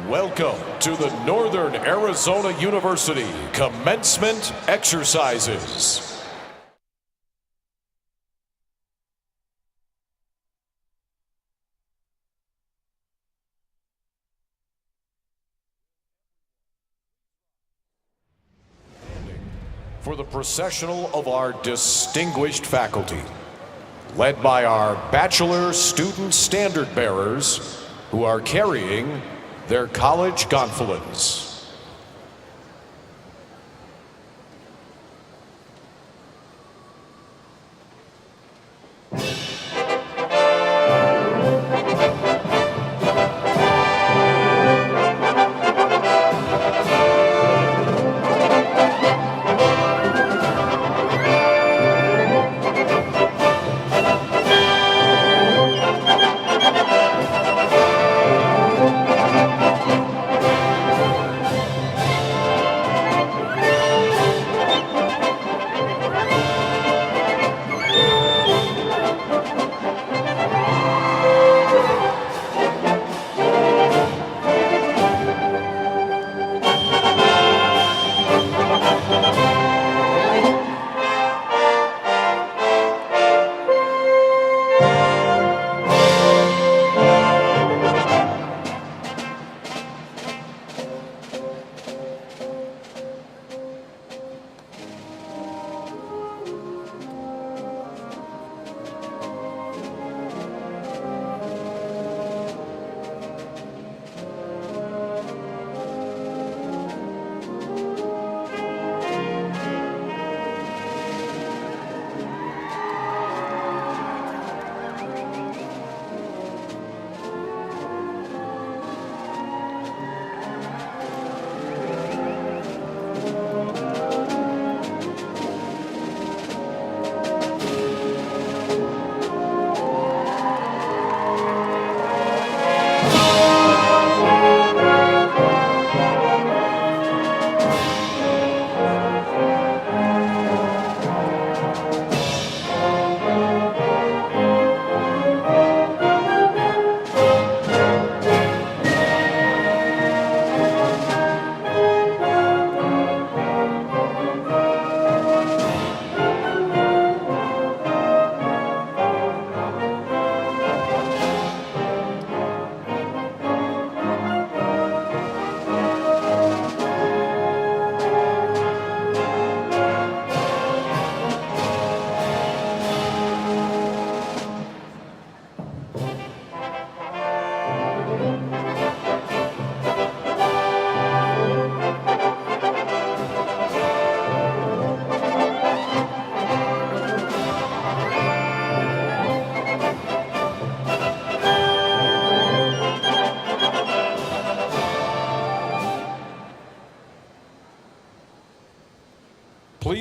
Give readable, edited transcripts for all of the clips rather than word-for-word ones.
Welcome to the Northern Arizona University Commencement Exercises. For the processional of our distinguished faculty, led by our Bachelor student standard bearers who are carrying their college gonfalons.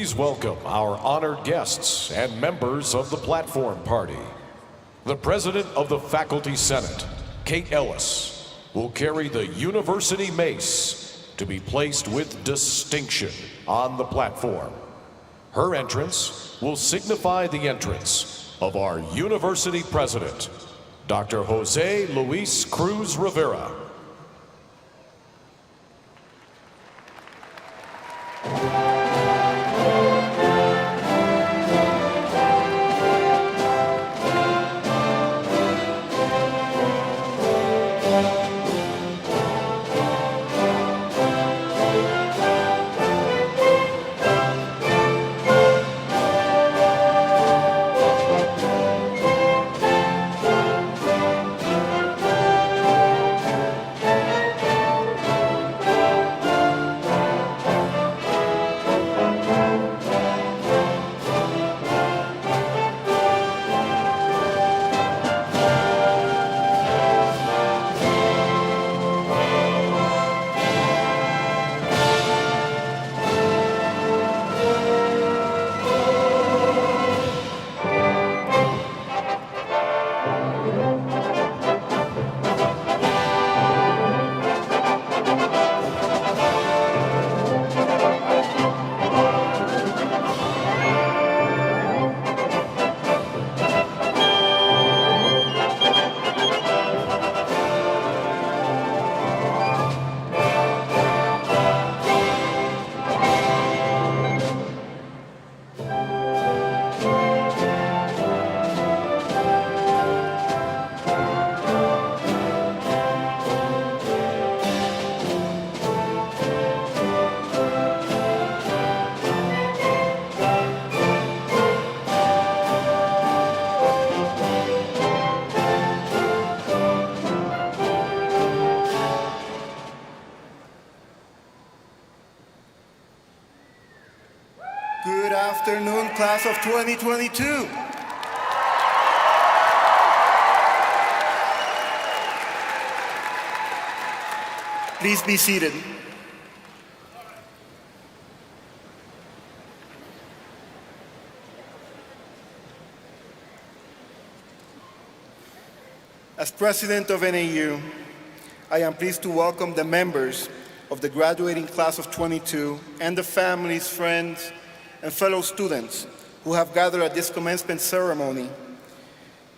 please welcome our honored guests and members of the platform party. The President of the Faculty Senate, Kate Ellis, will carry the University Mace to be placed with distinction on the platform. Her entrance will signify the entrance of our University President, Dr. Jose Luis Cruz Rivera. Good afternoon, class of 2022. Please be seated. As president of NAU, I am pleased to welcome the members of the graduating class of 22 and the families, friends, and fellow students who have gathered at this commencement ceremony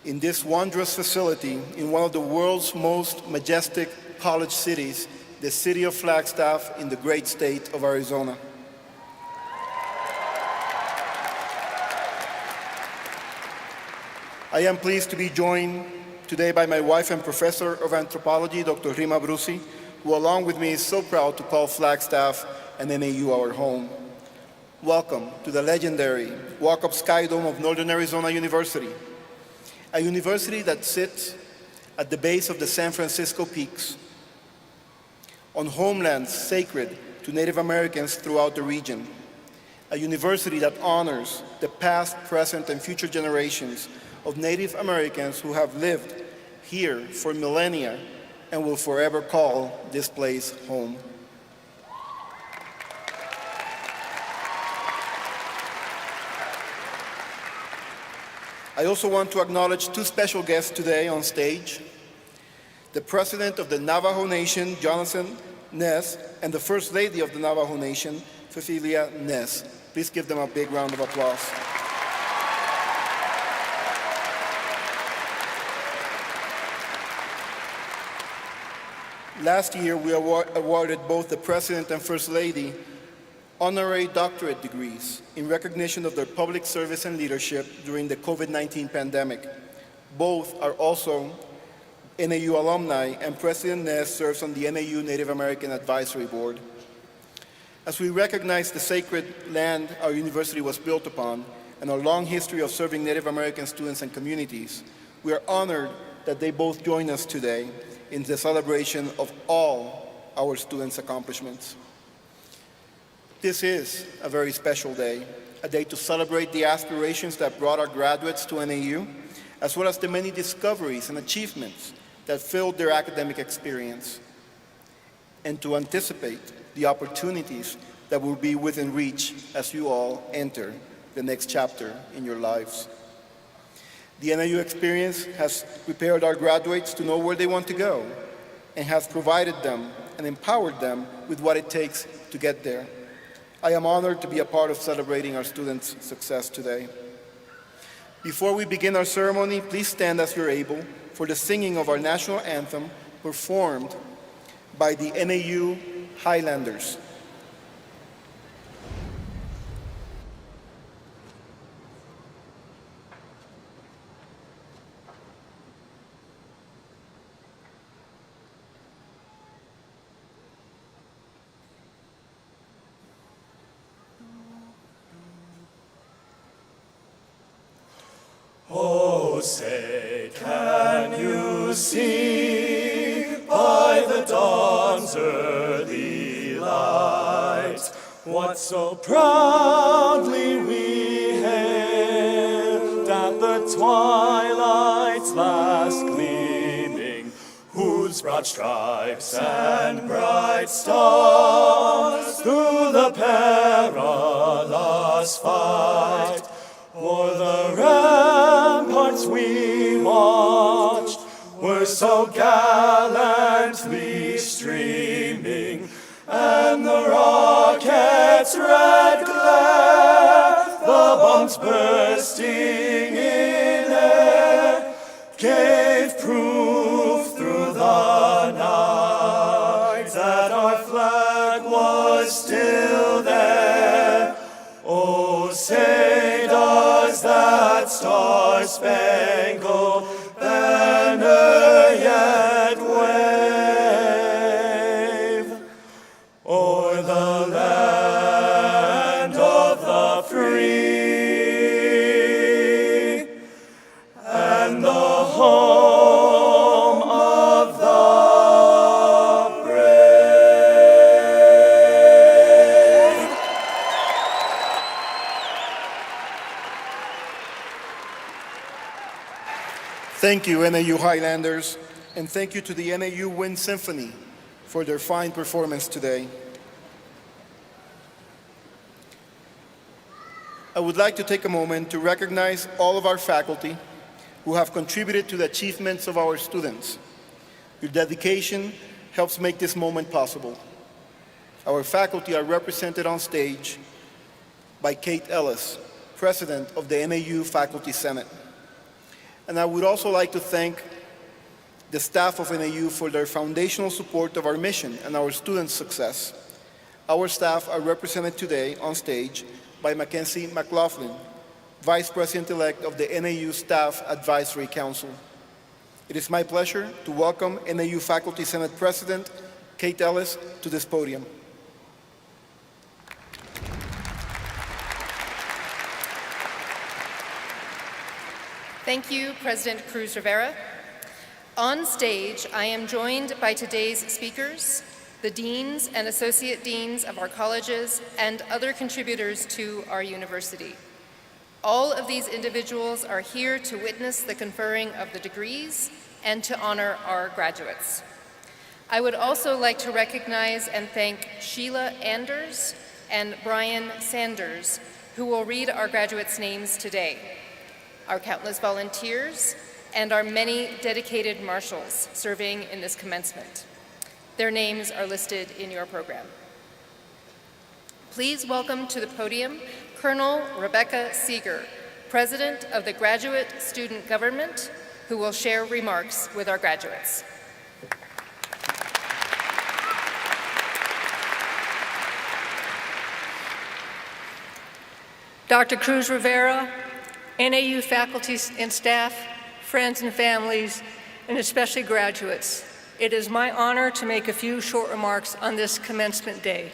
in this wondrous facility in one of the world's most majestic college cities, the city of Flagstaff in the great state of Arizona. I am pleased to be joined today by my wife and professor of anthropology, Dr. Rima Brusi, who along with me is so proud to call Flagstaff and NAU our home. Welcome to the legendary Walk-Up Sky Dome of Northern Arizona University, a university that sits at the base of the San Francisco Peaks, on homelands sacred to Native Americans throughout the region, a university that honors the past, present, and future generations of Native Americans who have lived here for millennia and will forever call this place home. I also want to acknowledge two special guests today on stage: the President of the Navajo Nation, Jonathan Ness, and the First Lady of the Navajo Nation, Cecilia Ness. Please give them a big round of applause. Last year, we awarded both the President and First Lady honorary doctorate degrees in recognition of their public service and leadership during the COVID-19 pandemic. Both are also NAU alumni, and President Ness serves on the NAU Native American Advisory Board. As we recognize the sacred land our university was built upon and our long history of serving Native American students and communities, we are honored that they both join us today in the celebration of all our students' accomplishments. This is a very special day, a day to celebrate the aspirations that brought our graduates to NAU, as well as the many discoveries and achievements that filled their academic experience, and to anticipate the opportunities that will be within reach as you all enter the next chapter in your lives. The NAU experience has prepared our graduates to know where they want to go and has provided them and empowered them with what it takes to get there. I am honored to be a part of celebrating our students' success today. Before we begin our ceremony, please stand as you're able for the singing of our national anthem performed by the NAU Highlanders. Oh, say, can you see by the dawn's early light what so proudly we hailed at the twilight's last gleaming, whose broad stripes and bright stars through the perilous fight o'er the ramparts we watched were so gallantly streaming, and the rocket's red glare, the bombs bursting in air, gave proof through the night that our flag was still there. Oh, say does that star-spangled banner yet wave o'er the land of the free and the home of the brave? Thank you, NAU Highlanders, and thank you to the NAU Wind Symphony for their fine performance today. I would like to take a moment to recognize all of our faculty who have contributed to the achievements of our students. Your dedication helps make this moment possible. Our faculty are represented on stage by Kate Ellis, President of the NAU Faculty Senate. And I would also like to thank the staff of NAU for their foundational support of our mission and our students' success. Our staff are represented today on stage by Mackenzie McLaughlin, Vice President-elect of the NAU Staff Advisory Council. It is my pleasure to welcome NAU Faculty Senate President Kate Ellis to this podium. Thank you, President Cruz Rivera. On stage, I am joined by today's speakers, the deans and associate deans of our colleges, and other contributors to our university. All of these individuals are here to witness the conferring of the degrees and to honor our graduates. I would also like to recognize and thank Sheila Anders and Brian Sanders, who will read our graduates' names today, our countless volunteers, and our many dedicated marshals serving in this commencement. Their names are listed in your program. Please welcome to the podium Colonel Rebecca Seeger, President of the Graduate Student Government, who will share remarks with our graduates. Dr. Cruz Rivera, NAU faculty and staff, friends and families, and especially graduates, it is my honor to make a few short remarks on this commencement day.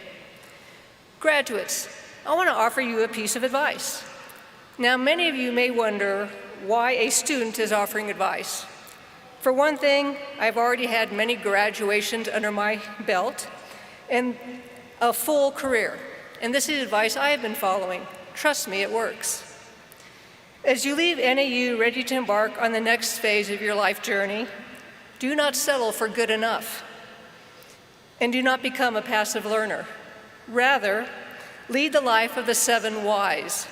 Graduates, I want to offer you a piece of advice. Now, many of you may wonder why a student is offering advice. For one thing, I've already had many graduations under my belt and a full career, and this is advice I have been following. Trust me, it works. As you leave NAU ready to embark on the next phase of your life journey, do not settle for good enough, and do not become a passive learner. Rather, Lead the life of the 7 whys.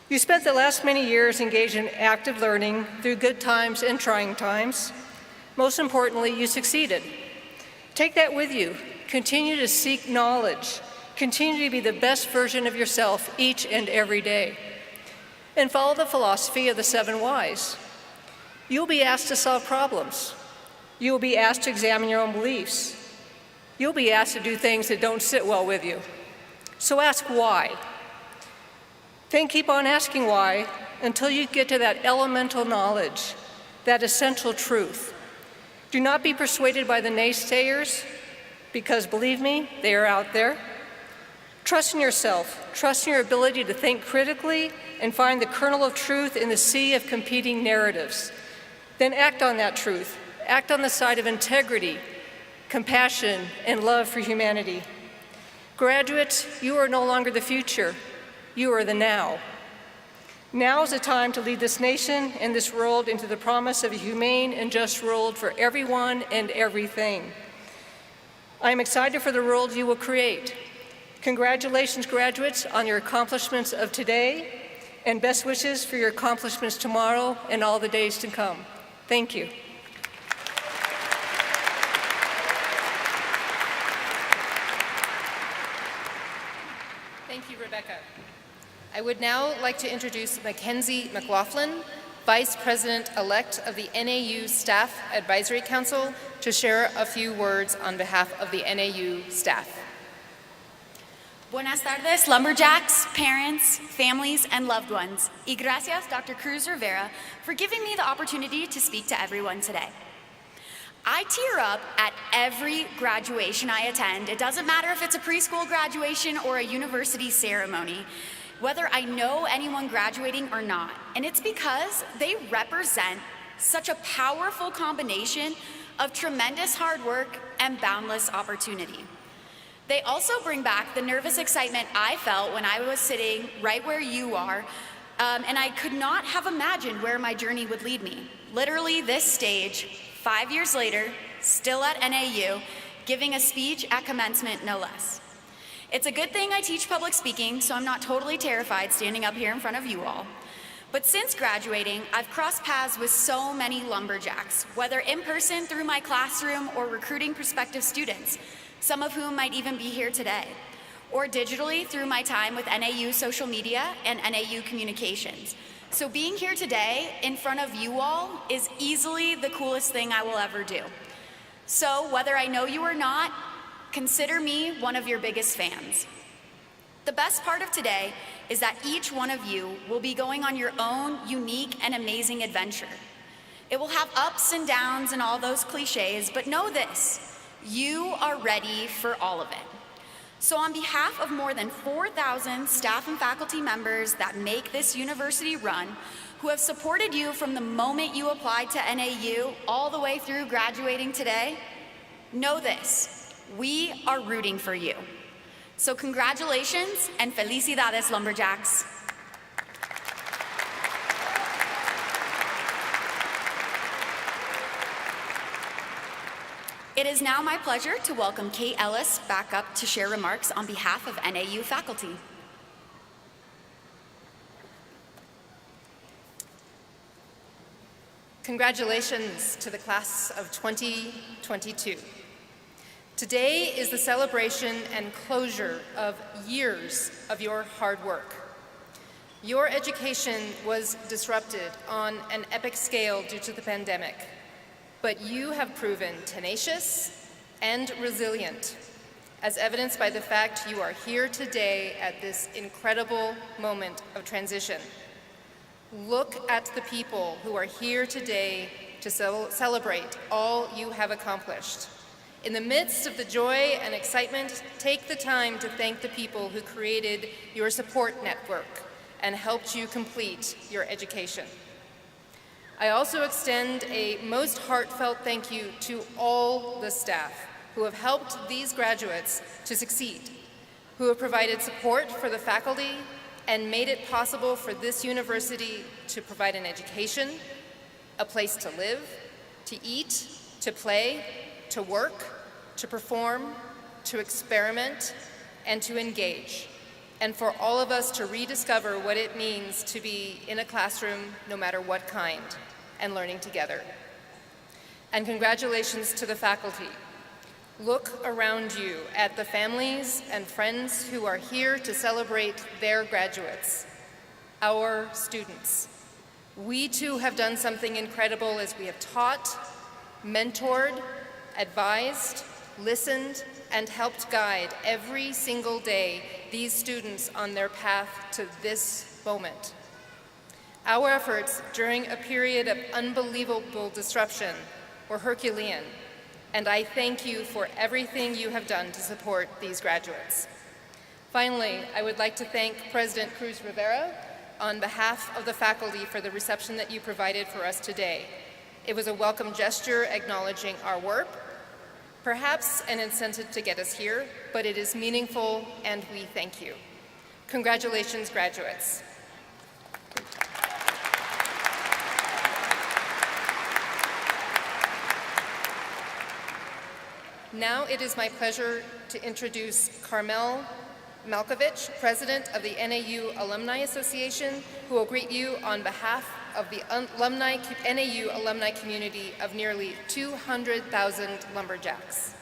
You spent the last many years engaged in active learning through good times and trying times. Most importantly, you succeeded. Take that with you. Continue to seek knowledge. Continue to be the best version of yourself each and every day. And follow the philosophy of the 7 whys. You'll be asked to solve problems. You will be asked to examine your own beliefs. You'll be asked to do things that don't sit well with you. So ask why. Then keep on asking why until you get to that elemental knowledge, that essential truth. Do not be persuaded by the naysayers, because believe me, they are out there. Trust in yourself. Trust in your ability to think critically and find the kernel of truth in the sea of competing narratives. Then act on that truth. Act on the side of integrity, compassion, and love for humanity. Graduates, you are no longer the future. You are the now. Now is the time to lead this nation and this world into the promise of a humane and just world for everyone and everything. I am excited for the world you will create. Congratulations, graduates, on your accomplishments of today, and best wishes for your accomplishments tomorrow and all the days to come. Thank you. Thank you, Rebecca. I would now like to introduce Mackenzie McLaughlin, Vice President-elect of the NAU Staff Advisory Council, to share a few words on behalf of the NAU staff. Buenas tardes, lumberjacks, parents, families, and loved ones. Y gracias, Dr. Cruz Rivera, for giving me the opportunity to speak to everyone today. I tear up at every graduation I attend. It doesn't matter if it's a preschool graduation or a university ceremony, whether I know anyone graduating or not. And it's because they represent such a powerful combination of tremendous hard work and boundless opportunity. They also bring back the nervous excitement I felt when I was sitting right where you are, and I could not have imagined where my journey would lead me. Literally this stage, 5 years later, still at NAU, giving a speech at commencement, no less. It's a good thing I teach public speaking, so I'm not totally terrified standing up here in front of you all. But since graduating, I've crossed paths with so many lumberjacks, whether in person through my classroom or recruiting prospective students, some of whom might even be here today, or digitally through my time with NAU social media and NAU communications. So being here today in front of you all is easily the coolest thing I will ever do. So whether I know you or not, consider me one of your biggest fans. The best part of today is that each one of you will be going on your own unique and amazing adventure. It will have ups and downs and all those cliches, but know this, you are ready for all of it. So on behalf of more than 4,000 staff and faculty members that make this university run, who have supported you from the moment you applied to NAU all the way through graduating today, know this, we are rooting for you. So congratulations and felicidades, lumberjacks. It is now my pleasure to welcome Kate Ellis back up to share remarks on behalf of NAU faculty. Congratulations to the class of 2022. Today is the celebration and closure of years of your hard work. Your education was disrupted on an epic scale due to the pandemic, but you have proven tenacious and resilient, as evidenced by the fact you are here today at this incredible moment of transition. Look at the people who are here today to celebrate all you have accomplished. In the midst of the joy and excitement, take the time to thank the people who created your support network and helped you complete your education. I also extend a most heartfelt thank you to all the staff who have helped these graduates to succeed, who have provided support for the faculty and made it possible for this university to provide an education, a place to live, to eat, to play, to work, to perform, to experiment, and to engage, and for all of us to rediscover what it means to be in a classroom, no matter what kind, and learning together. And congratulations to the faculty. Look around you at the families and friends who are here to celebrate their graduates, our students. We too have done something incredible as we have taught, mentored, advised, listened, and helped guide every single day these students on their path to this moment. Our efforts during a period of unbelievable disruption were Herculean, and I thank you for everything you have done to support these graduates. Finally, I would like to thank President Cruz Rivera on behalf of the faculty for the reception that you provided for us today. It was a welcome gesture acknowledging our work, perhaps an incentive to get us here, but it is meaningful and we thank you. Congratulations, graduates. Now it is my pleasure to introduce Carmel Malkovich, President of the NAU Alumni Association, who will greet you on behalf of the NAU alumni community of nearly 200,000 lumberjacks.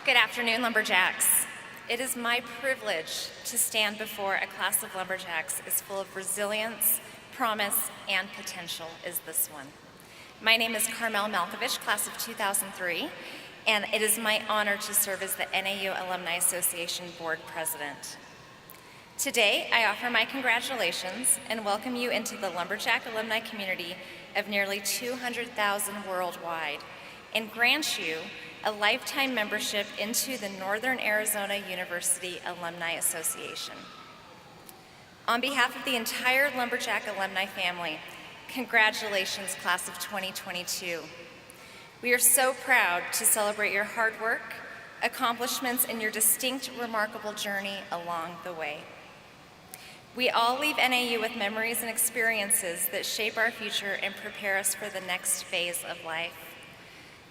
Good afternoon, lumberjacks. It is my privilege to stand before a class of lumberjacks as full of resilience, promise, and potential as this one. My name is Carmel Malkovich, class of 2003, and it is my honor to serve as the NAU Alumni Association Board President. Today, I offer my congratulations and welcome you into the lumberjack alumni community of nearly 200,000 worldwide, and grant you a lifetime membership into the Northern Arizona University Alumni Association. On behalf of the entire lumberjack alumni family, congratulations, class of 2022. We are so proud to celebrate your hard work, accomplishments, and your distinct, remarkable journey along the way. We all leave NAU with memories and experiences that shape our future and prepare us for the next phase of life.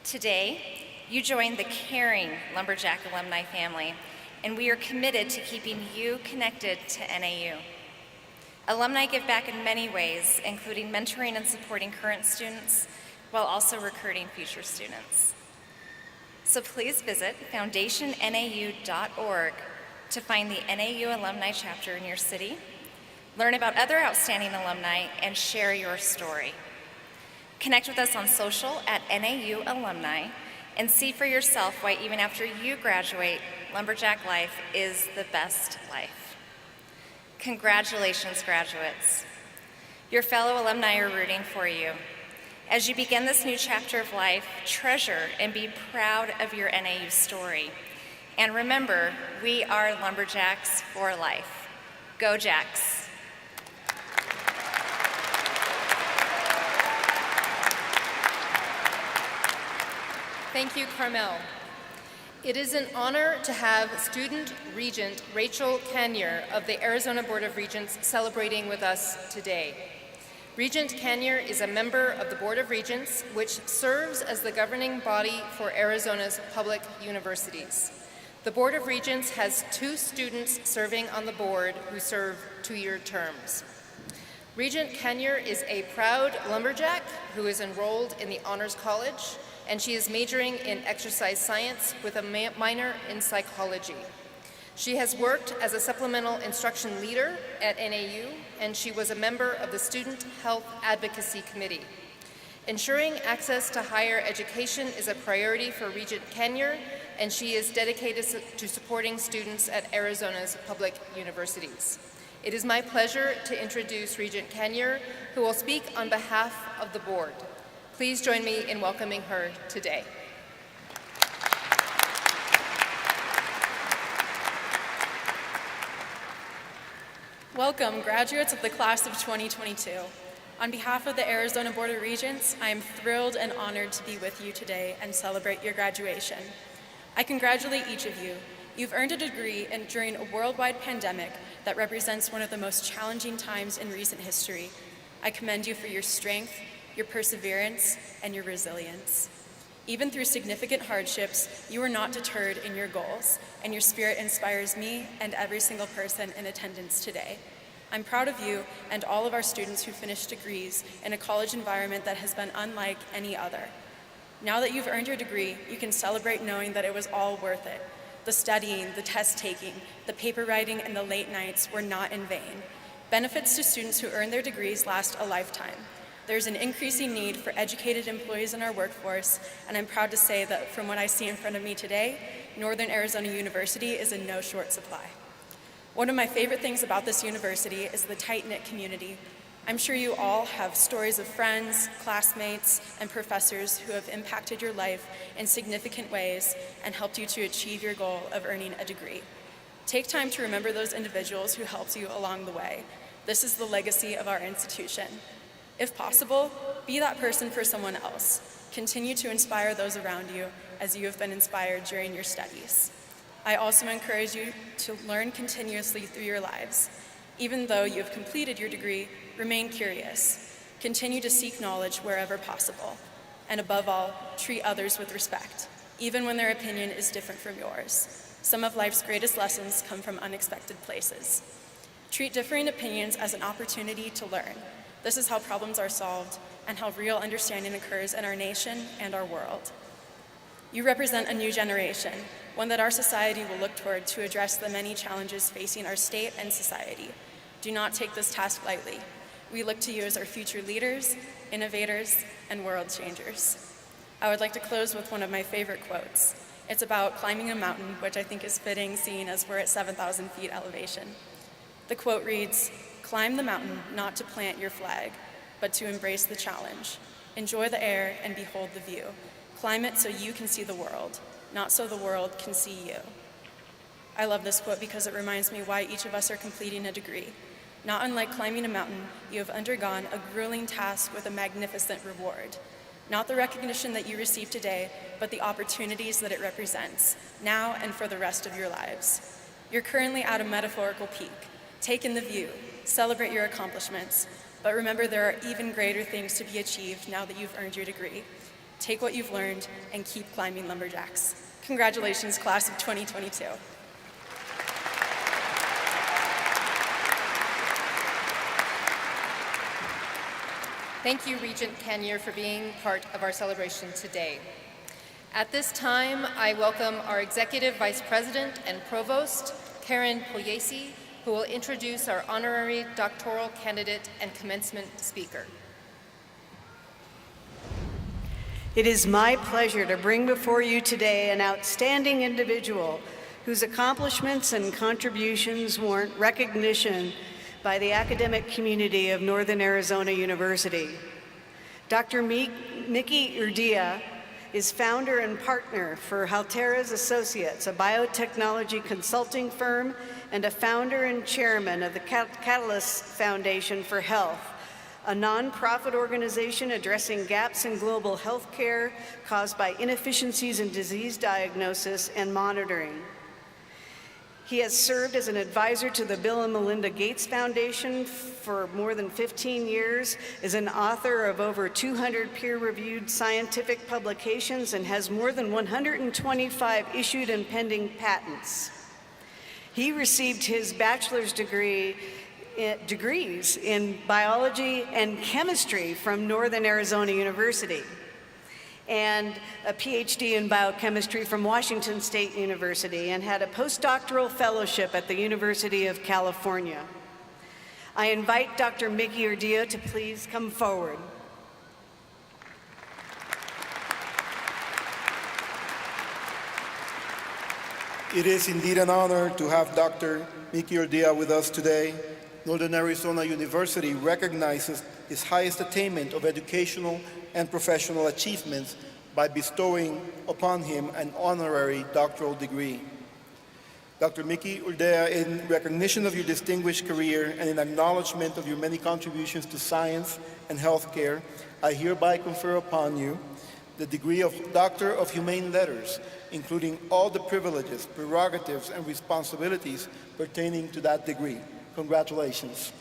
Today, you join the caring lumberjack alumni family, and we are committed to keeping you connected to NAU. Alumni give back in many ways, including mentoring and supporting current students, while also recruiting future students. So please visit foundationnau.org to find the NAU alumni chapter in your city, learn about other outstanding alumni, and share your story. Connect with us on social at NAU Alumni, and see for yourself why even after you graduate, lumberjack life is the best life. Congratulations, graduates. Your fellow alumni are rooting for you. As you begin this new chapter of life, treasure and be proud of your NAU story. And remember, we are lumberjacks for life. Go Jacks. Thank you, Carmel. It is an honor to have Student Regent Rachel Canier of the Arizona Board of Regents celebrating with us today. Regent Canier is a member of the Board of Regents, which serves as the governing body for Arizona's public universities. The Board of Regents has 2 students serving on the board who serve 2-year terms. Regent Canier is a proud lumberjack who is enrolled in the Honors College, and she is majoring in exercise science with a minor in psychology. She has worked as a supplemental instruction leader at NAU, and she was a member of the Student Health Advocacy Committee. Ensuring access to higher education is a priority for Regent Canier, and she is dedicated to supporting students at Arizona's public universities. It is my pleasure to introduce Regent Canier, who will speak on behalf of the board. Please join me in welcoming her today. Welcome, graduates of the class of 2022. On behalf of the Arizona Board of Regents, I am thrilled and honored to be with you today and celebrate your graduation. I congratulate each of you. You've earned a degree during a worldwide pandemic that represents one of the most challenging times in recent history. I commend you for your strength, your perseverance, and your resilience. Even through significant hardships, you are not deterred in your goals, and your spirit inspires me and every single person in attendance today. I'm proud of you and all of our students who finished degrees in a college environment that has been unlike any other. Now that you've earned your degree, you can celebrate knowing that it was all worth it. The studying, the test taking, the paper writing, and the late nights were not in vain. Benefits to students who earn their degrees last a lifetime. There's an increasing need for educated employees in our workforce, and I'm proud to say that from what I see in front of me today, Northern Arizona University is in no short supply. One of my favorite things about this university is the tight-knit community. I'm sure you all have stories of friends, classmates, and professors who have impacted your life in significant ways and helped you to achieve your goal of earning a degree. Take time to remember those individuals who helped you along the way. This is the legacy of our institution. If possible, be that person for someone else. Continue to inspire those around you as you have been inspired during your studies. I also encourage you to learn continuously through your lives. Even though you have completed your degree, remain curious. Continue to seek knowledge wherever possible. And above all, treat others with respect, even when their opinion is different from yours. Some of life's greatest lessons come from unexpected places. Treat differing opinions as an opportunity to learn. This is how problems are solved and how real understanding occurs in our nation and our world. You represent a new generation, one that our society will look toward to address the many challenges facing our state and society. Do not take this task lightly. We look to you as our future leaders, innovators, and world changers. I would like to close with one of my favorite quotes. It's about climbing a mountain, which I think is fitting seeing as we're at 7,000 feet elevation. The quote reads, "Climb the mountain not to plant your flag, but to embrace the challenge. Enjoy the air and behold the view. Climb it so you can see the world, not so the world can see you." I love this quote because it reminds me why each of us are completing a degree. Not unlike climbing a mountain, you have undergone a grueling task with a magnificent reward. Not the recognition that you receive today, but the opportunities that it represents, now and for the rest of your lives. You're currently at a metaphorical peak. Take in the view, celebrate your accomplishments, but remember there are even greater things to be achieved now that you've earned your degree. Take what you've learned and keep climbing lumberjacks. Congratulations, class of 2022. Thank you, Regent Kenya, for being part of our celebration today. At this time, I welcome our Executive Vice President and Provost, Karen Pugliese, who will introduce our honorary doctoral candidate and commencement speaker. It is my pleasure to bring before you today an outstanding individual whose accomplishments and contributions warrant recognition by the academic community of Northern Arizona University. Dr. Mickey Urdia is founder and partner for Halteras Associates, a biotechnology consulting firm, and a founder and chairman of the Catalyst Foundation for Health, a nonprofit organization addressing gaps in global health care caused by inefficiencies in disease diagnosis and monitoring. He has served as an advisor to the Bill and Melinda Gates Foundation for more than 15 years, is an author of over 200 peer-reviewed scientific publications, and has more than 125 issued and pending patents. He received his bachelor's degrees in biology and chemistry from Northern Arizona University, and a PhD in biochemistry from Washington State University, and had a postdoctoral fellowship at the University of California. I invite Dr. Mickey Urdia to please come forward. It is indeed an honor to have Dr. Mickey Urdia with us today. Northern Arizona University recognizes his highest attainment of educational and professional achievements by bestowing upon him an honorary doctoral degree. Dr. Mickey Urdia, in recognition of your distinguished career and in acknowledgement of your many contributions to science and healthcare, I hereby confer upon you the degree of Doctor of Humane Letters, including all the privileges, prerogatives, and responsibilities pertaining to that degree. Congratulations.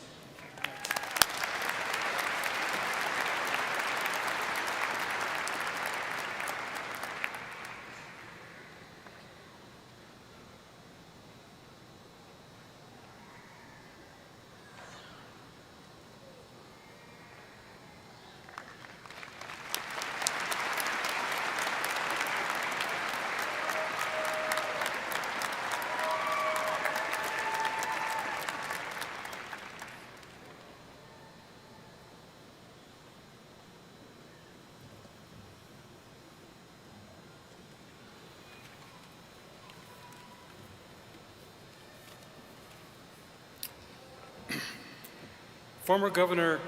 Former Governor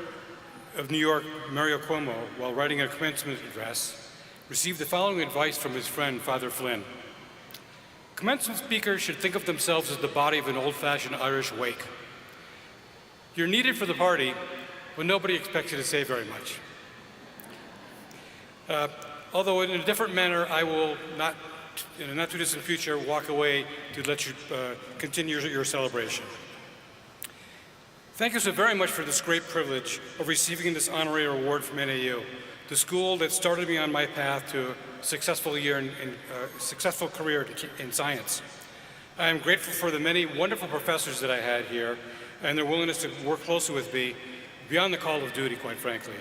of New York, Mario Cuomo, while writing a commencement address, received the following advice from his friend, Father Flynn. Commencement speakers should think of themselves as the body of an old-fashioned Irish wake. You're needed for the party, but nobody expects you to say very much. Although in a different manner, I will not, in a not too distant future, walk away to let you continue your celebration. Thank you so very much for this great privilege of receiving this honorary award from NAU, the school that started me on my path to a successful career in science. I am grateful for the many wonderful professors that I had here and their willingness to work closely with me beyond the call of duty, quite frankly.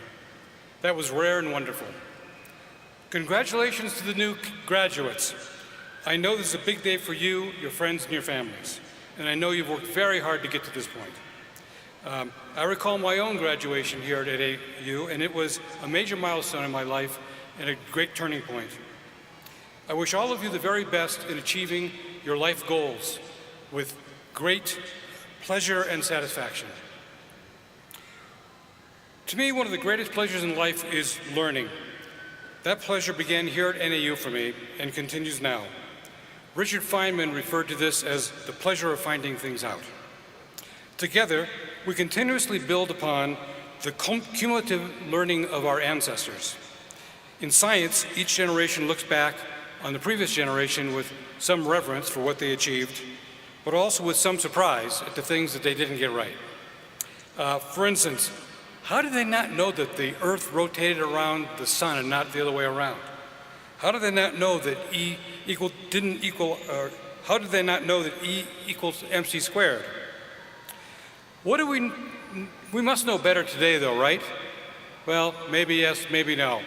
That was rare and wonderful. Congratulations to the new graduates. I know this is a big day for you, your friends, and your families, and I know you've worked very hard to get to this point. I recall my own graduation here at NAU, and it was a major milestone in my life and a great turning point. I wish all of you the very best in achieving your life goals with great pleasure and satisfaction. To me, one of the greatest pleasures in life is learning. That pleasure began here at NAU for me and continues now. Richard Feynman referred to this as the pleasure of finding things out. Together, we continuously build upon the cumulative learning of our ancestors. In science, each generation looks back on the previous generation with some reverence for what they achieved, but also with some surprise at the things that they didn't get right. For instance, how did they not know that the Earth rotated around the sun and not the other way around? How did they not know that how did they not know that E equals MC squared? What do we must know better today though, right? Well, maybe yes, maybe no.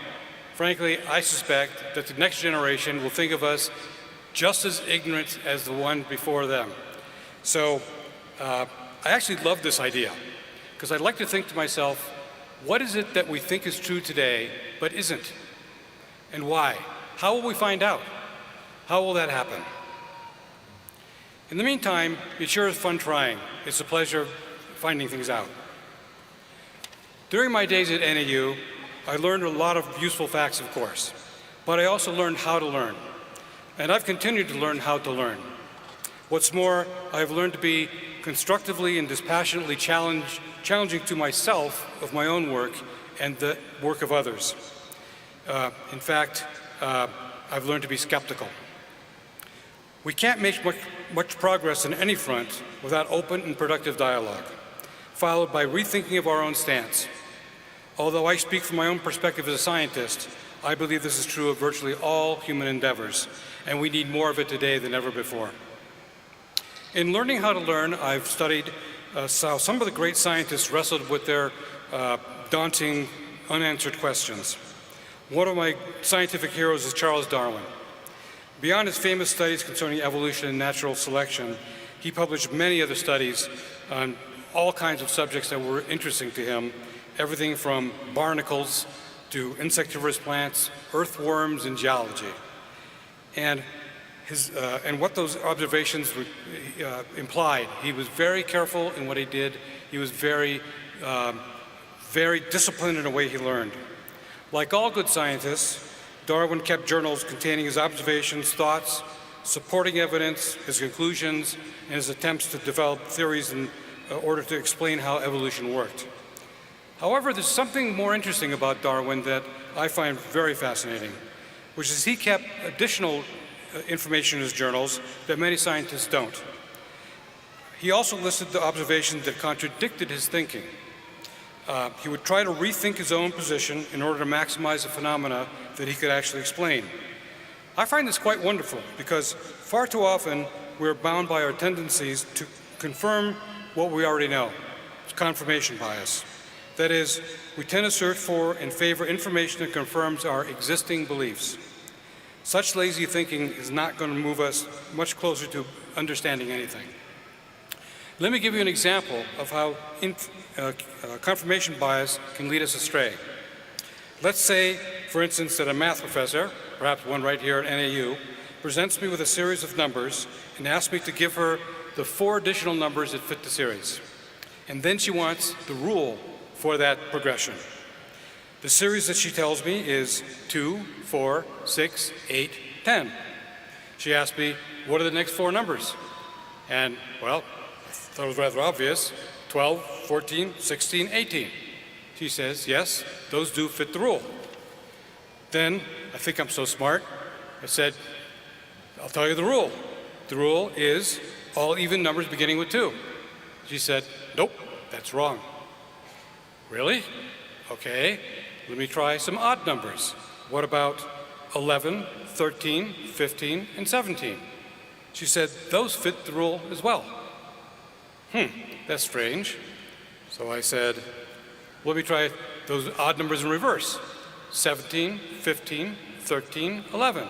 Frankly, I suspect that the next generation will think of us just as ignorant as the one before them. So I actually love this idea, because I'd like to think to myself, what is it that we think is true today but isn't? And why? How will we find out? How will that happen? In the meantime, it sure is fun trying. It's a pleasure finding things out. During my days at NAU, I learned a lot of useful facts, of course, but I also learned how to learn. And I've continued to learn how to learn. What's more, I've learned to be constructively and dispassionately challenging to myself of my own work and the work of others. In fact, I've learned to be skeptical. We can't make much progress on any front without open and productive dialogue, followed by rethinking of our own stance. Although I speak from my own perspective as a scientist, I believe this is true of virtually all human endeavors, and we need more of it today than ever before. In learning how to learn, I've studied how some of the great scientists wrestled with their daunting, unanswered questions. One of my scientific heroes is Charles Darwin. Beyond his famous studies concerning evolution and natural selection, he published many other studies on all kinds of subjects that were interesting to him, everything from barnacles to insectivorous plants, earthworms, and geology. And what those observations implied, he was very careful in what he did. He was very disciplined in the way he learned. Like all good scientists, Darwin kept journals containing his observations, thoughts, supporting evidence, his conclusions, and his attempts to develop theories in order to explain how evolution worked. However, there's something more interesting about Darwin that I find very fascinating, which is he kept additional information in his journals that many scientists don't. He also listed the observations that contradicted his thinking. He would try to rethink his own position in order to maximize the phenomena that he could actually explain. I find this quite wonderful because far too often we're bound by our tendencies to confirm what we already know. It's confirmation bias. That is, we tend to search for and favor information that confirms our existing beliefs. Such lazy thinking is not going to move us much closer to understanding anything. Let me give you an example of how confirmation bias can lead us astray. Let's say, for instance, that a math professor, perhaps one right here at NAU, presents me with a series of numbers and asks me to give her the 4 additional numbers that fit the series. and then she wants the rule for that progression. The series that she tells me is 2, 4, 6, 8, 10. She asked me, what are the next 4 numbers? And, well, I thought it was rather obvious, 12, 14, 16, 18. She says, yes, those do fit the rule. Then, I think I'm so smart, I said, I'll tell you the rule. The rule is all even numbers beginning with 2. She said, nope, that's wrong. Really? Okay, let me try some odd numbers. What about 11, 13, 15, and 17? She said, those fit the rule as well. That's strange. So I said, let me try those odd numbers in reverse. 17, 15, 13, 11.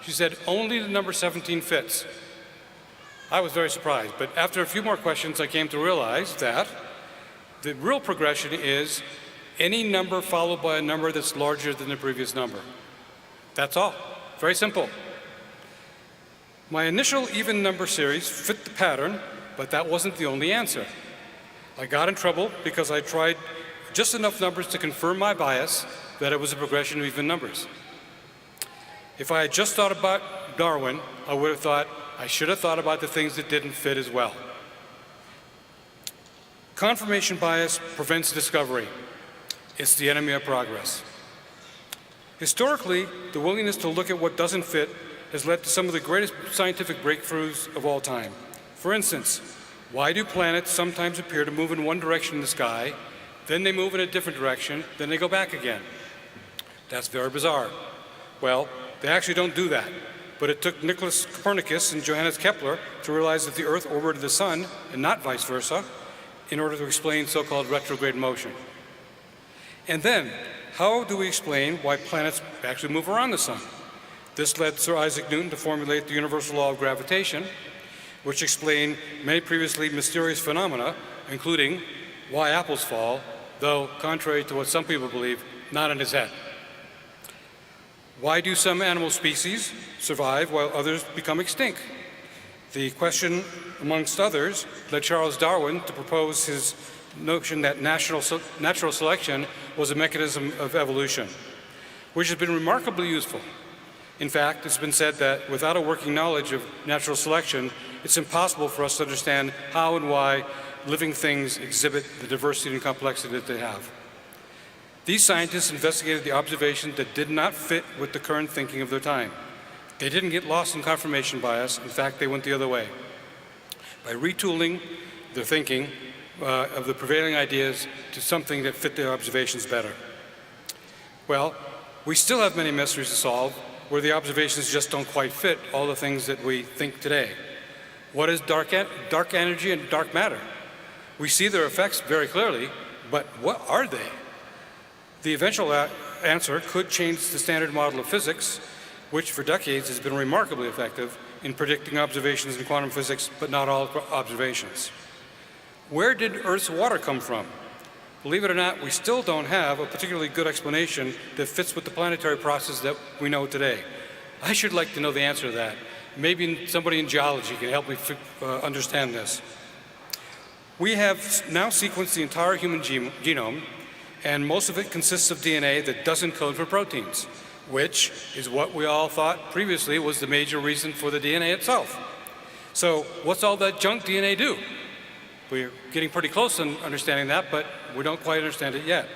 She said, only the number 17 fits. I was very surprised, but after a few more questions, I came to realize that the real progression is any number followed by a number that's larger than the previous number. That's all. Very simple. My initial even number series fit the pattern, but that wasn't the only answer. I got in trouble because I tried just enough numbers to confirm my bias that it was a progression of even numbers. If I had just thought about Darwin, I would have thought I should have thought about the things that didn't fit as well. Confirmation bias prevents discovery. It's the enemy of progress. Historically, the willingness to look at what doesn't fit has led to some of the greatest scientific breakthroughs of all time. For instance, why do planets sometimes appear to move in one direction in the sky, then they move in a different direction, then they go back again? That's very bizarre. Well, they actually don't do that, but it took Nicholas Copernicus and Johannes Kepler to realize that the Earth orbited the Sun, and not vice versa, in order to explain so-called retrograde motion. And then, how do we explain why planets actually move around the Sun? This led Sir Isaac Newton to formulate the universal law of gravitation, which explained many previously mysterious phenomena, including why apples fall, though, contrary to what some people believe, not in his head. Why do some animal species survive while others become extinct? The question, amongst others, led Charles Darwin to propose his notion that natural selection was a mechanism of evolution, which has been remarkably useful. In fact, it's been said that without a working knowledge of natural selection, it's impossible for us to understand how and why living things exhibit the diversity and complexity that they have. These scientists investigated the observations that did not fit with the current thinking of their time. They didn't get lost in confirmation bias. In fact, they went the other way. By retooling their thinking of the prevailing ideas to something that fit their observations better. Well, we still have many mysteries to solve where the observations just don't quite fit all the things that we think today. What is dark energy and dark matter? We see their effects very clearly, but what are they? The eventual answer could change the standard model of physics, which for decades has been remarkably effective in predicting observations in quantum physics, but not all observations. Where did Earth's water come from? Believe it or not, we still don't have a particularly good explanation that fits with the planetary process that we know today. I should like to know the answer to that. Maybe somebody in geology can help me understand this. We have now sequenced the entire human genome, and most of it consists of DNA that doesn't code for proteins, which is what we all thought previously was the major reason for the DNA itself. So what's all that junk DNA do? We're getting pretty close to understanding that, but we don't quite understand it yet.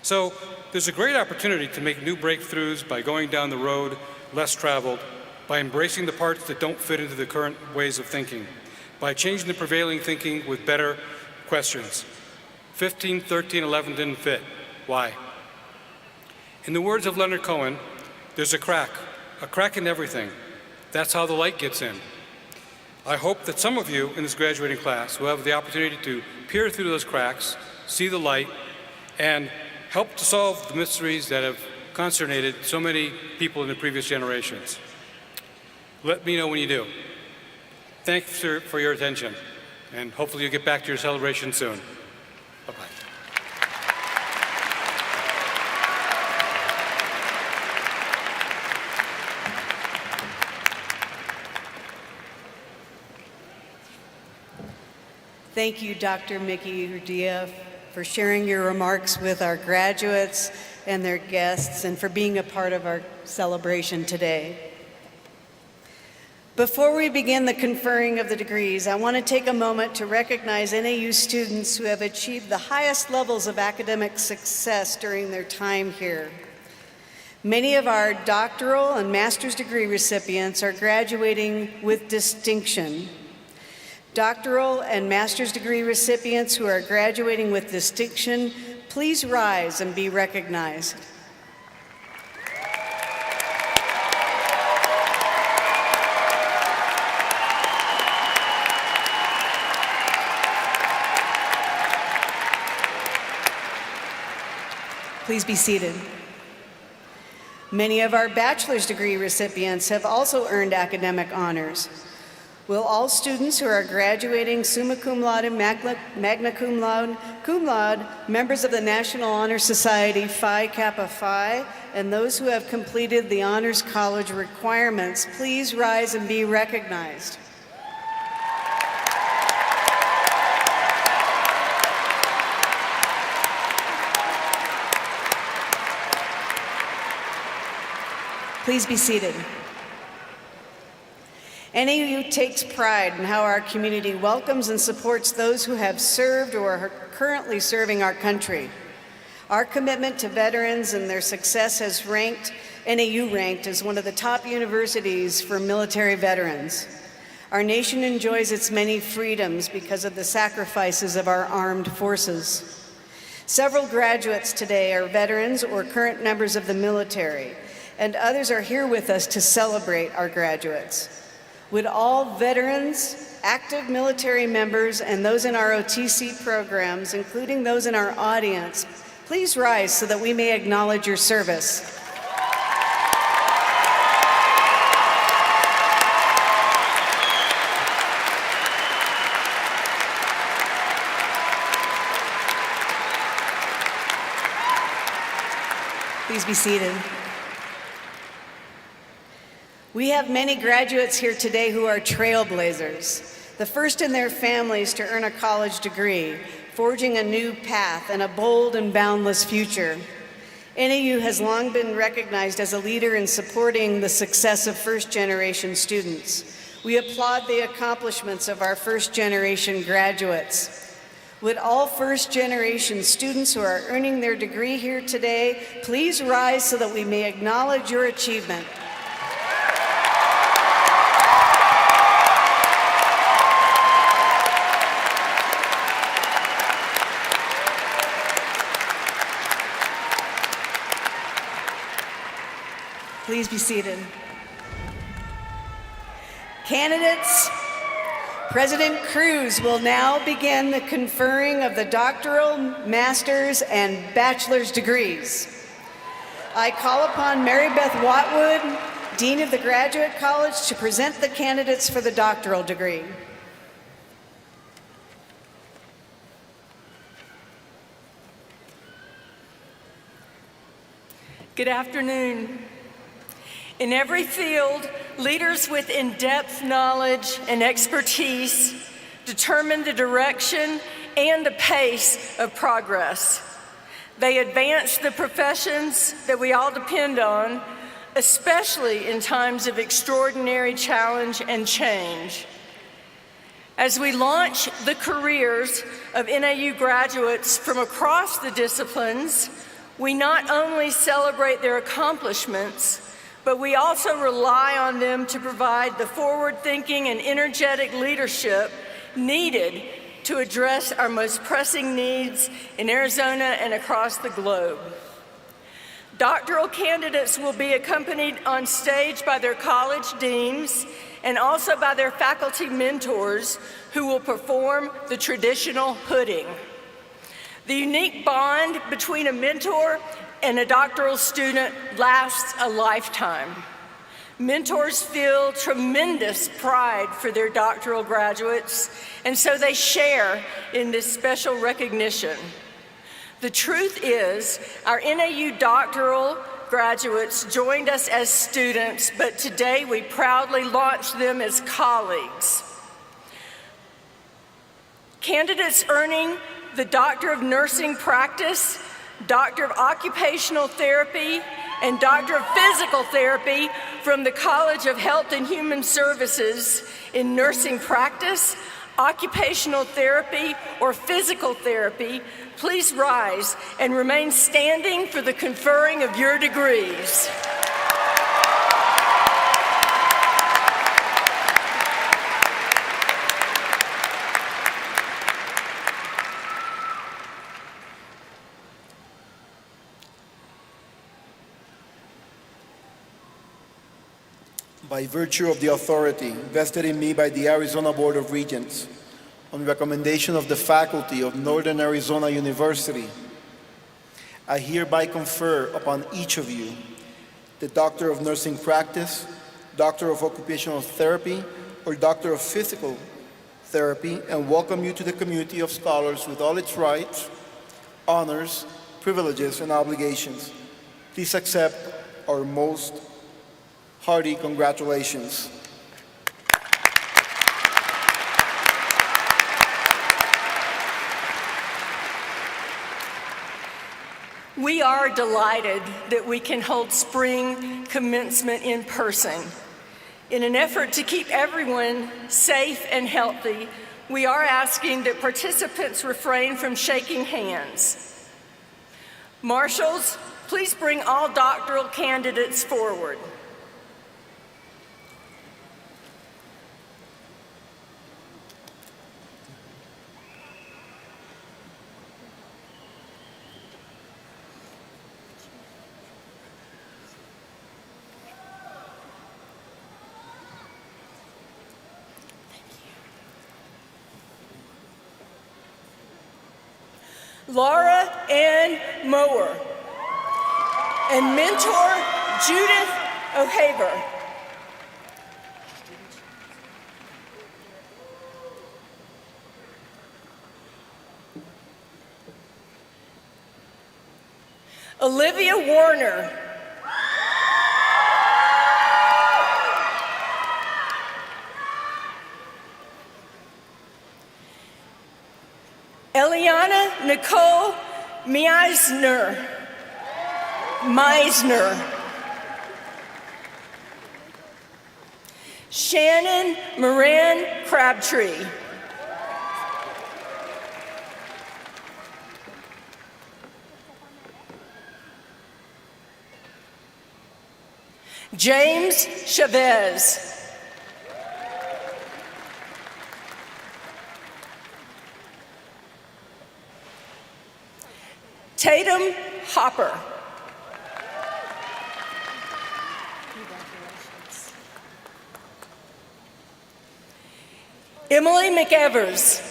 So there's a great opportunity to make new breakthroughs by going down the road less traveled, by embracing the parts that don't fit into the current ways of thinking, by changing the prevailing thinking with better questions. 15, 13, 11 didn't fit. Why? In the words of Leonard Cohen, there's a crack in everything. That's how the light gets in. I hope that some of you in this graduating class will have the opportunity to peer through those cracks, see the light, and help to solve the mysteries that have consternated so many people in the previous generations. Let me know when you do. Thanks for your attention, and hopefully you'll get back to your celebration soon. Bye-bye. Thank you, Dr. Mickey Urdia, for sharing your remarks with our graduates and their guests and for being a part of our celebration today. Before we begin the conferring of the degrees, I want to take a moment to recognize NAU students who have achieved the highest levels of academic success during their time here. Many of our doctoral and master's degree recipients are graduating with distinction. Doctoral and master's degree recipients who are graduating with distinction, please rise and be recognized. Please be seated. Many of our bachelor's degree recipients have also earned academic honors. Will all students who are graduating summa cum laude, magna cum laude, members of the National Honor Society Phi Kappa Phi, and those who have completed the Honors College requirements, please rise and be recognized. Please be seated. NAU takes pride in how our community welcomes and supports those who have served or are currently serving our country. Our commitment to veterans and their success has NAU ranked as one of the top universities for military veterans. Our nation enjoys its many freedoms because of the sacrifices of our armed forces. Several graduates today are veterans or current members of the military, and others are here with us to celebrate our graduates. Would all veterans, active military members, and those in our OTC programs, including those in our audience, please rise so that we may acknowledge your service. Please be seated. We have many graduates here today who are trailblazers, the first in their families to earn a college degree, forging a new path and a bold and boundless future. NAU has long been recognized as a leader in supporting the success of first-generation students. We applaud the accomplishments of our first-generation graduates. Would all first-generation students who are earning their degree here today please rise so that we may acknowledge your achievement. Please be seated. Candidates, President Cruz will now begin the conferring of the doctoral, master's, and bachelor's degrees. I call upon Mary Beth Watwood, Dean of the Graduate College, to present the candidates for the doctoral degree. Good afternoon. In every field, leaders with in-depth knowledge and expertise determine the direction and the pace of progress. They advance the professions that we all depend on, especially in times of extraordinary challenge and change. As we launch the careers of NAU graduates from across the disciplines, we not only celebrate their accomplishments, but we also rely on them to provide the forward-thinking and energetic leadership needed to address our most pressing needs in Arizona and across the globe. Doctoral candidates will be accompanied on stage by their college deans and also by their faculty mentors who will perform the traditional hooding. The unique bond between a mentor and a doctoral student lasts a lifetime. Mentors feel tremendous pride for their doctoral graduates, and so they share in this special recognition. The truth is, our NAU doctoral graduates joined us as students, but today we proudly launch them as colleagues. Candidates earning the Doctor of Nursing Practice, Doctor of Occupational Therapy, and Doctor of Physical Therapy from the College of Health and Human Services in Nursing Practice, Occupational Therapy, or Physical Therapy, please rise and remain standing for the conferring of your degrees. By virtue of the authority vested in me by the Arizona Board of Regents, on recommendation of the faculty of Northern Arizona University, I hereby confer upon each of you the Doctor of Nursing Practice, Doctor of Occupational Therapy, or Doctor of Physical Therapy, and welcome you to the community of scholars with all its rights, honors, privileges, and obligations. Please accept our most hearty congratulations. We are delighted that we can hold spring commencement in person. In an effort to keep everyone safe and healthy, we are asking that participants refrain from shaking hands. Marshals, please bring all doctoral candidates forward. Laura Ann Mower, and mentor Judith O'Haver. Olivia Warner. Eliana Nicole Meisner. Shannon Moran Crabtree. James Chavez. Tatum Hopper. Emily McEvers.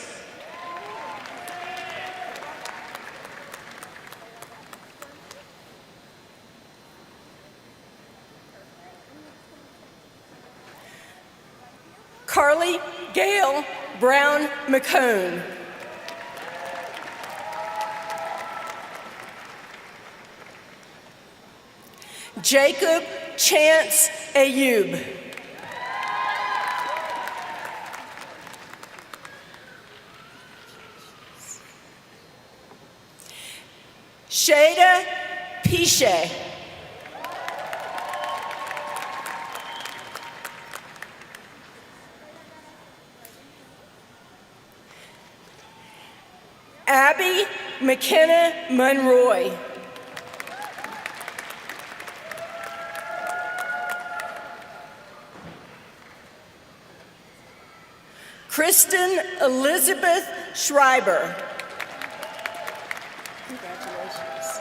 Carly Gail Brown McCone. Jacob Chance Ayub. Shada Piche. Abby McKenna Monroy. Kristen Elizabeth Schreiber. Congratulations.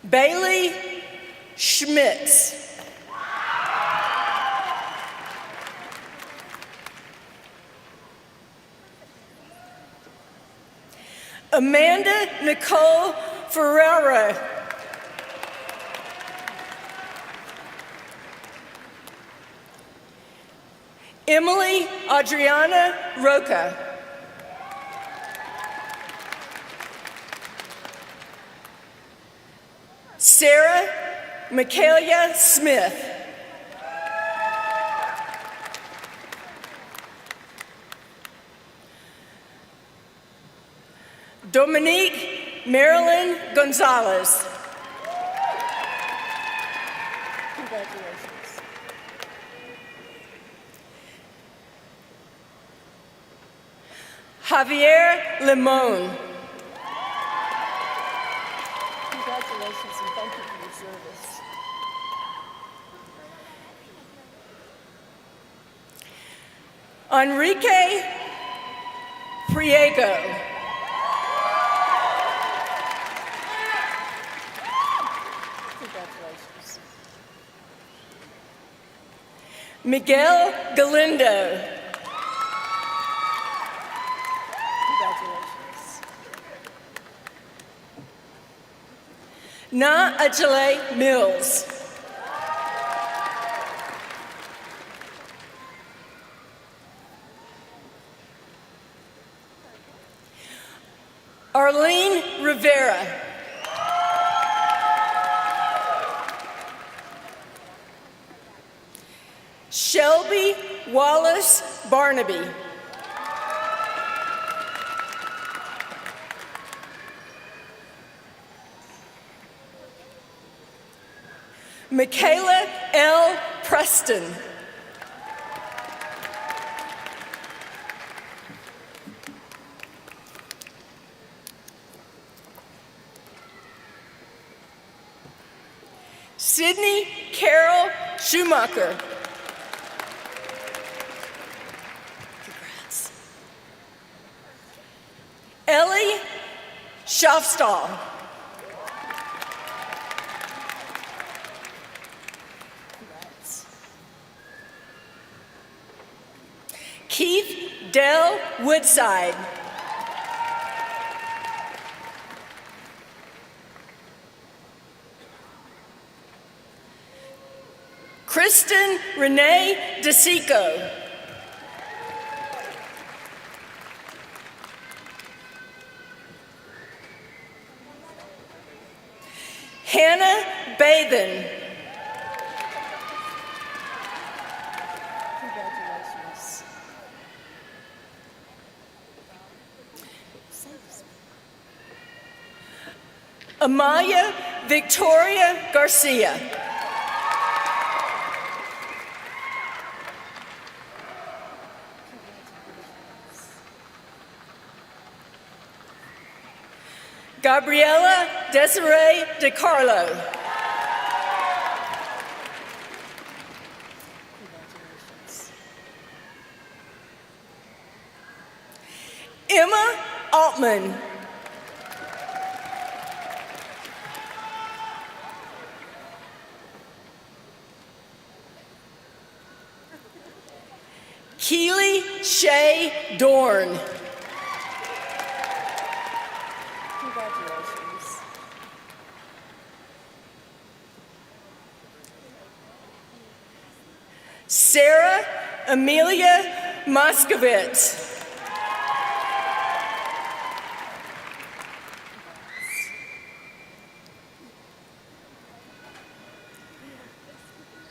Bailey Schmitz. Amanda Nicole Ferreira. Emily Adriana Roca. Sarah Michaelia Smith. Dominique Marilyn Gonzalez. Congratulations. Javier Limon. Congratulations and thank you for your service. Enrique Priego. Congratulations. Miguel Galindo. Congratulations. Na Ajale Mills. Arlene Rivera. Shelby Wallace Barnaby. Michaela L. Preston. Sydney Carol Schumacher. Congrats. Ellie Schaffstall. Congrats. Keith Dell Woodside. Kristen Renee DeSico. Hannah Bathen. Congratulations. Amaya Victoria Garcia. Gabriela Desiree DeCarlo. Emma Altman. Keely Shay Dorn. Congratulations. Sarah Amelia Moskovitz.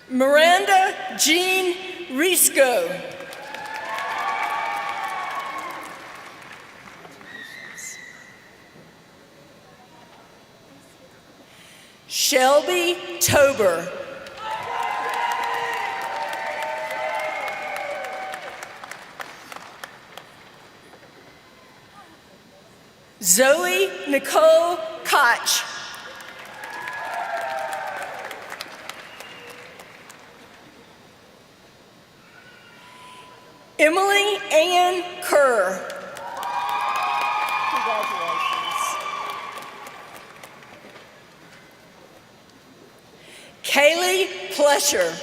Miranda Jean Risco. Shelby Tober. Zoe Nicole Koch. Emily Ann Kerr. Congratulations. Kaylee Plesher.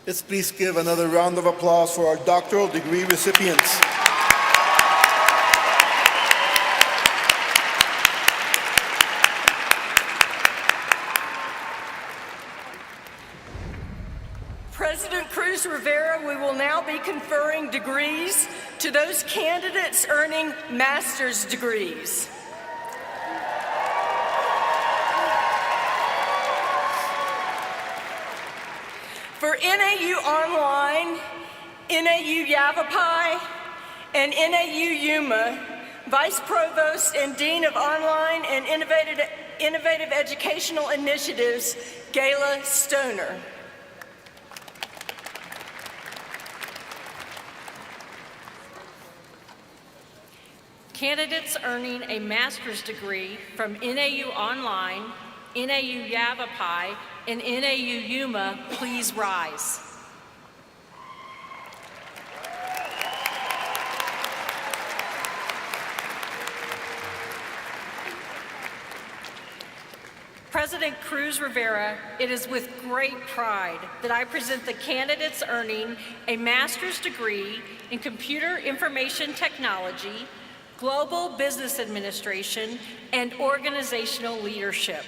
Let's please give another round of applause for our doctoral degree recipients. President Cruz Rivera, we will now be conferring degrees to those candidates earning master's degrees. For NAU Online, NAU Yavapai, and NAU Yuma, Vice Provost and Dean of Online and Innovative Educational Initiatives, Gayla Stoner. Candidates earning a master's degree from NAU Online, NAU Yavapai, and NAU Yuma, please rise. President Cruz Rivera, it is with great pride that I present the candidates earning a master's degree in Computer Information Technology, Global Business Administration, and Organizational Leadership.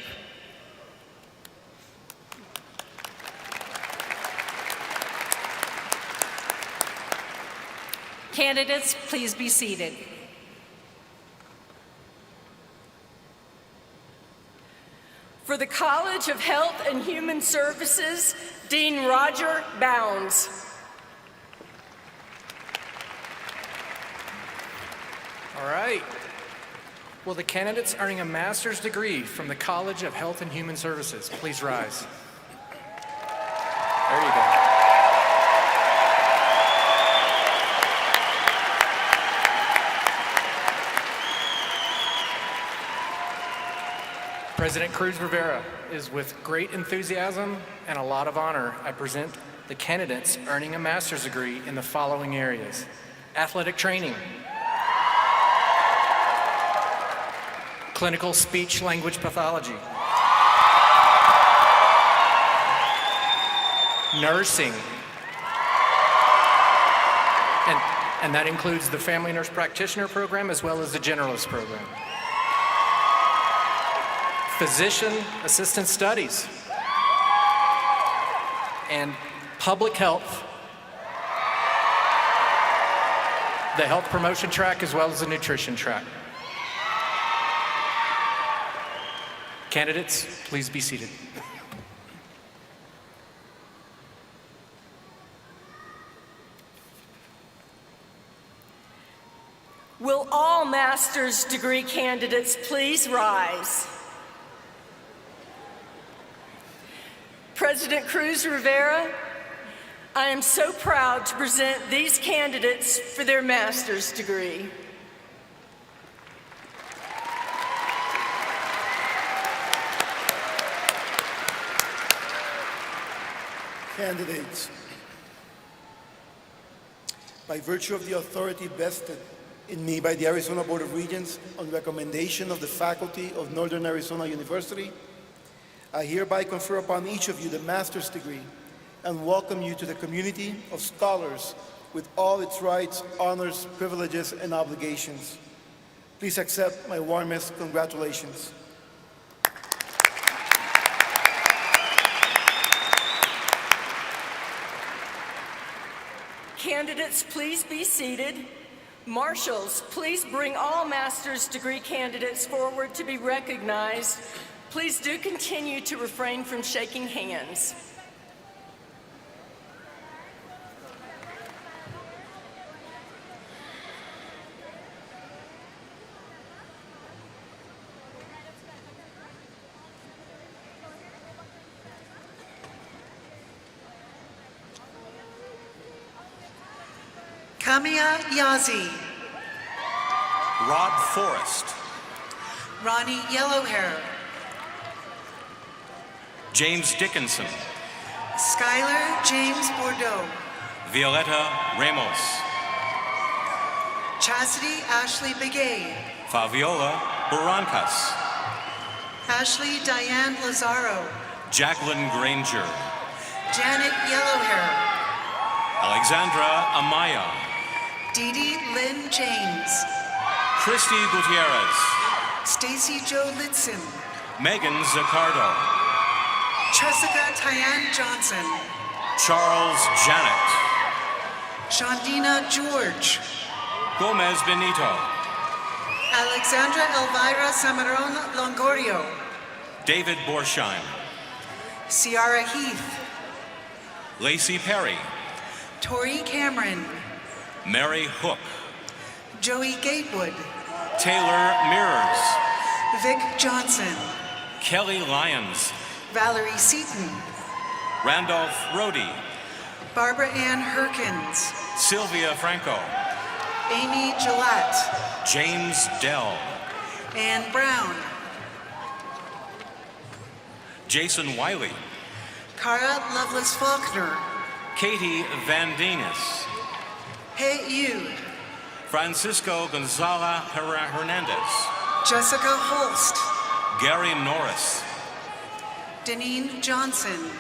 Candidates, please be seated. For the College of Health and Human Services, Dean Roger Bounds. All right. Will the candidates earning a master's degree from the College of Health and Human Services please rise? There you go. President Cruz Rivera, is with great enthusiasm and a lot of honor, I present the candidates earning a master's degree in the following areas: athletic training, clinical speech language pathology, nursing, and that includes the family nurse practitioner program as well as the generalist program, physician assistant studies, and public health, the health promotion track as well as the nutrition track. Candidates, please be seated. Will all master's degree candidates please rise? President Cruz Rivera, I am so proud to present these candidates for their master's degree. Candidates, by virtue of the authority vested in me by the Arizona Board of Regents on recommendation of the faculty of Northern Arizona University, I hereby confer upon each of you the master's degree and welcome you to the community of scholars with all its rights, honors, privileges, and obligations. Please accept my warmest congratulations. Candidates, please be seated. Marshals, please bring all master's degree candidates forward to be recognized. Please do continue to refrain from shaking hands. Kamia Yazi, Rod Forrest, Ronnie Yellowhair, James Dickinson, Skylar James Bordeaux, Violetta Ramos, Chastity Ashley Begay, Fabiola Barancas, Ashley Diane Lazaro, Jacqueline Granger, Janet Yellowhair, Alexandra Amaya, Dee Dee Lynn James, Christy Gutierrez, Stacy Jo Litzen, Megan Zaccardo, Jessica Tyann Johnson, Charles Janet. Shondina George. Gomez Benito. Alexandra Elvira Samaron Longorio. David Borsheim. Ciara Heath. Lacey Perry. Tori Cameron. Mary Hook. Joey Gatewood. Taylor Mirrors. Vic Johnson. Kelly Lyons. Valerie Seaton. Randolph Rohde. Barbara Ann Herkins. Sylvia Franco. Amy Gillette. James Dell. Ann Brown. Jason Wiley. Cara Lovelace Faulkner. Katie Van Dienis. Hey You. Francisco Gonzala Hernandez. Jessica Holst. Gary Norris. Deneen Johnson.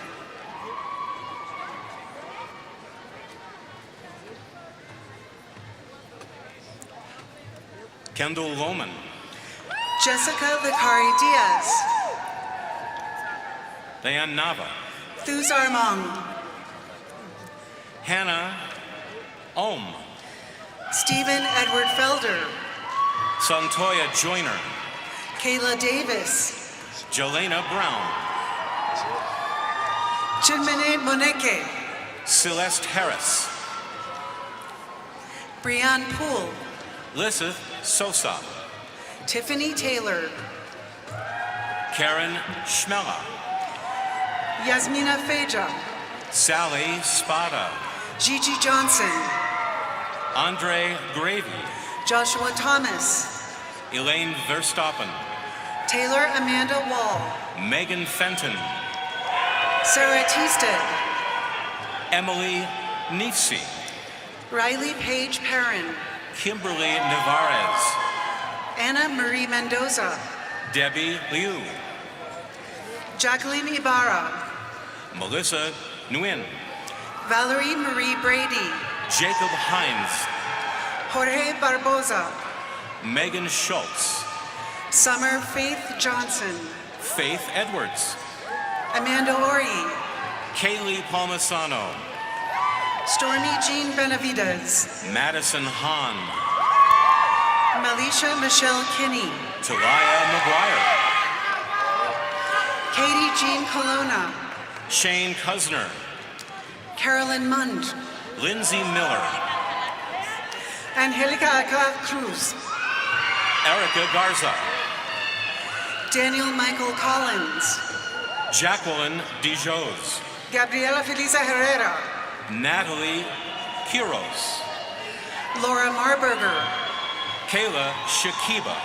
Kendall Lohman. Jessica Licari Diaz. Diane Nava. Thuz Armand. Hannah Ohm. Stephen Edward Felder. Santoya Joyner. Kayla Davis. Jelena Brown. Chinmene Moneke. Celeste Harris. Brianne Poole. Lisseth Sosa. Tiffany Taylor. Karen Schmella. Yasmina Feja. Sally Spada. Gigi Johnson. Andre Gravy. Joshua Thomas. Elaine Verstappen. Taylor Amanda Wall. Megan Fenton. Sarah Teasted. Emily Neefsey. Riley Page Perrin. Kimberly Navarez. Anna Marie Mendoza. Debbie Liu. Jacqueline Ibarra. Melissa Nguyen. Valerie Marie Brady. Jacob Hines. Jorge Barboza. Megan Schultz. Summer Faith Johnson. Faith Edwards. Amanda Ori. Kaylee Palmisano. Stormy Jean Benavides. Madison Hahn. Melisha Michelle Kinney. Talia McGuire. Katie Jean Colonna. Shane Cusner. Carolyn Mund. Lindsay Miller. Angelica Aca Cruz. Erica Garza. Daniel Michael Collins. Jacqueline DeJose. Gabriela Felisa Herrera. Natalie Quiros. Laura Marburger. Kayla Shakiba.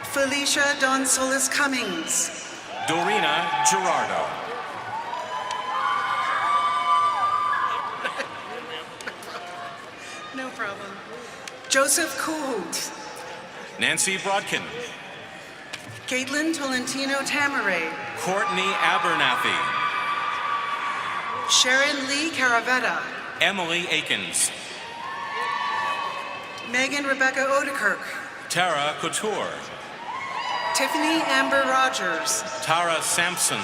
Felicia Don Solis Cummings. Dorina Gerardo. No problem. Joseph Kuhut. Nancy Brodkin. Caitlin Tolentino Tamaray. Courtney Abernathy. Sharon Lee Caravetta. Emily Akins. Megan Rebecca Odekirk. Tara Couture. Tiffany Amber Rogers. Tara Sampson.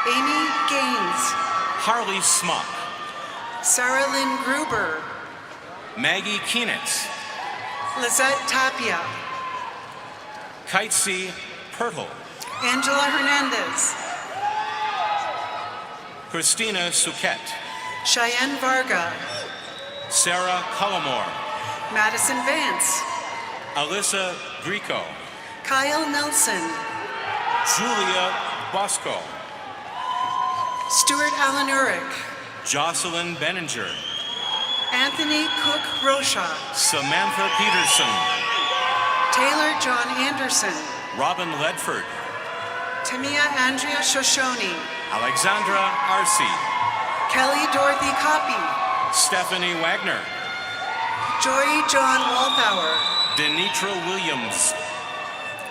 Amy Gaines. Harley Smock. Sarah Lynn Gruber. Maggie Keenitz. Lizette Tapia. Kitesy Pertle. Angela Hernandez. Christina Suquet. Cheyenne Varga. Sarah Cullimore. Madison Vance. Alyssa Grico. Kyle Nelson. Julia Bosco. Stuart Allen Urick. Jocelyn Benninger. Anthony Cook Rocha. Samantha Peterson. Taylor John Anderson. Robin Ledford. Tamia Andrea Shoshone. Alexandra Arce. Kelly Dorothy Copy. Stephanie Wagner. Joy John Walthauer. Denitra Williams.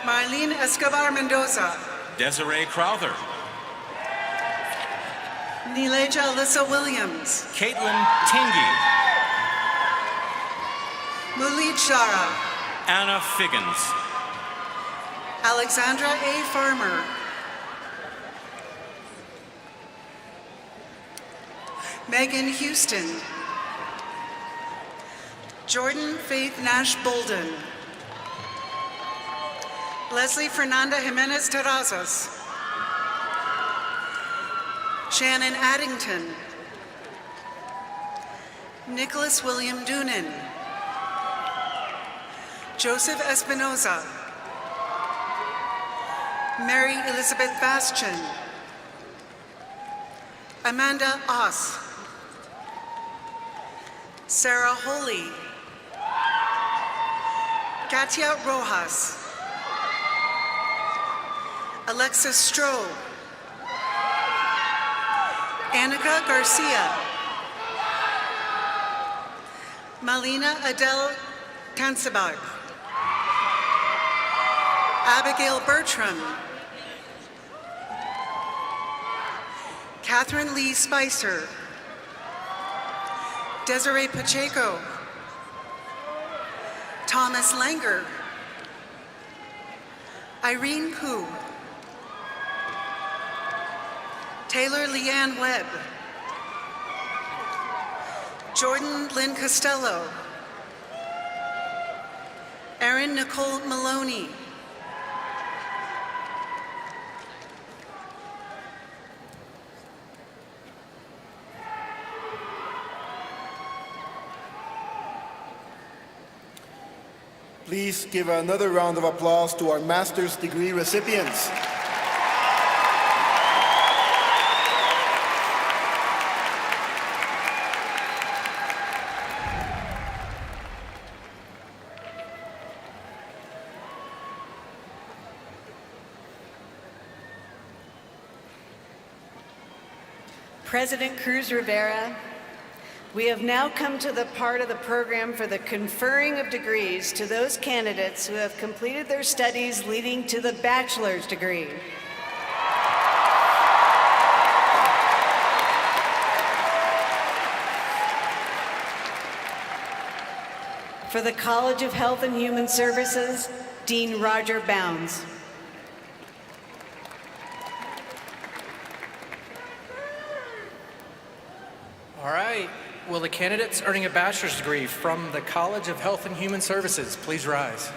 Marlene Escobar Mendoza. Desiree Crowther. Nileja Alyssa Williams. Caitlin Tingy. Mulid Shara. Anna Figgins. Alexandra A. Farmer. Megan Houston. Jordan Faith Nash Bolden. Leslie Fernanda Jimenez Terrazas. Shannon Addington. Nicholas William Doonan. Joseph Espinoza. Mary Elizabeth Bastian. Amanda Oss. Sarah Holy. Katia Rojas. Alexis Stroh. Annika Garcia. Malina Adele Tansabag. Abigail Bertram. Catherine Lee Spicer. Desiree Pacheco. Thomas Langer. Irene Koo. Taylor Leanne Webb. Jordan Lynn Costello. Erin Nicole Maloney. Please give another round of applause to our master's degree recipients. President Cruz Rivera, we have now come to the part of the program for the conferring of degrees to those candidates who have completed their studies leading to the bachelor's degree. For the College of Health and Human Services, Dean Roger Bounds. All right. Will the candidates earning a bachelor's degree from the College of Health and Human Services please rise?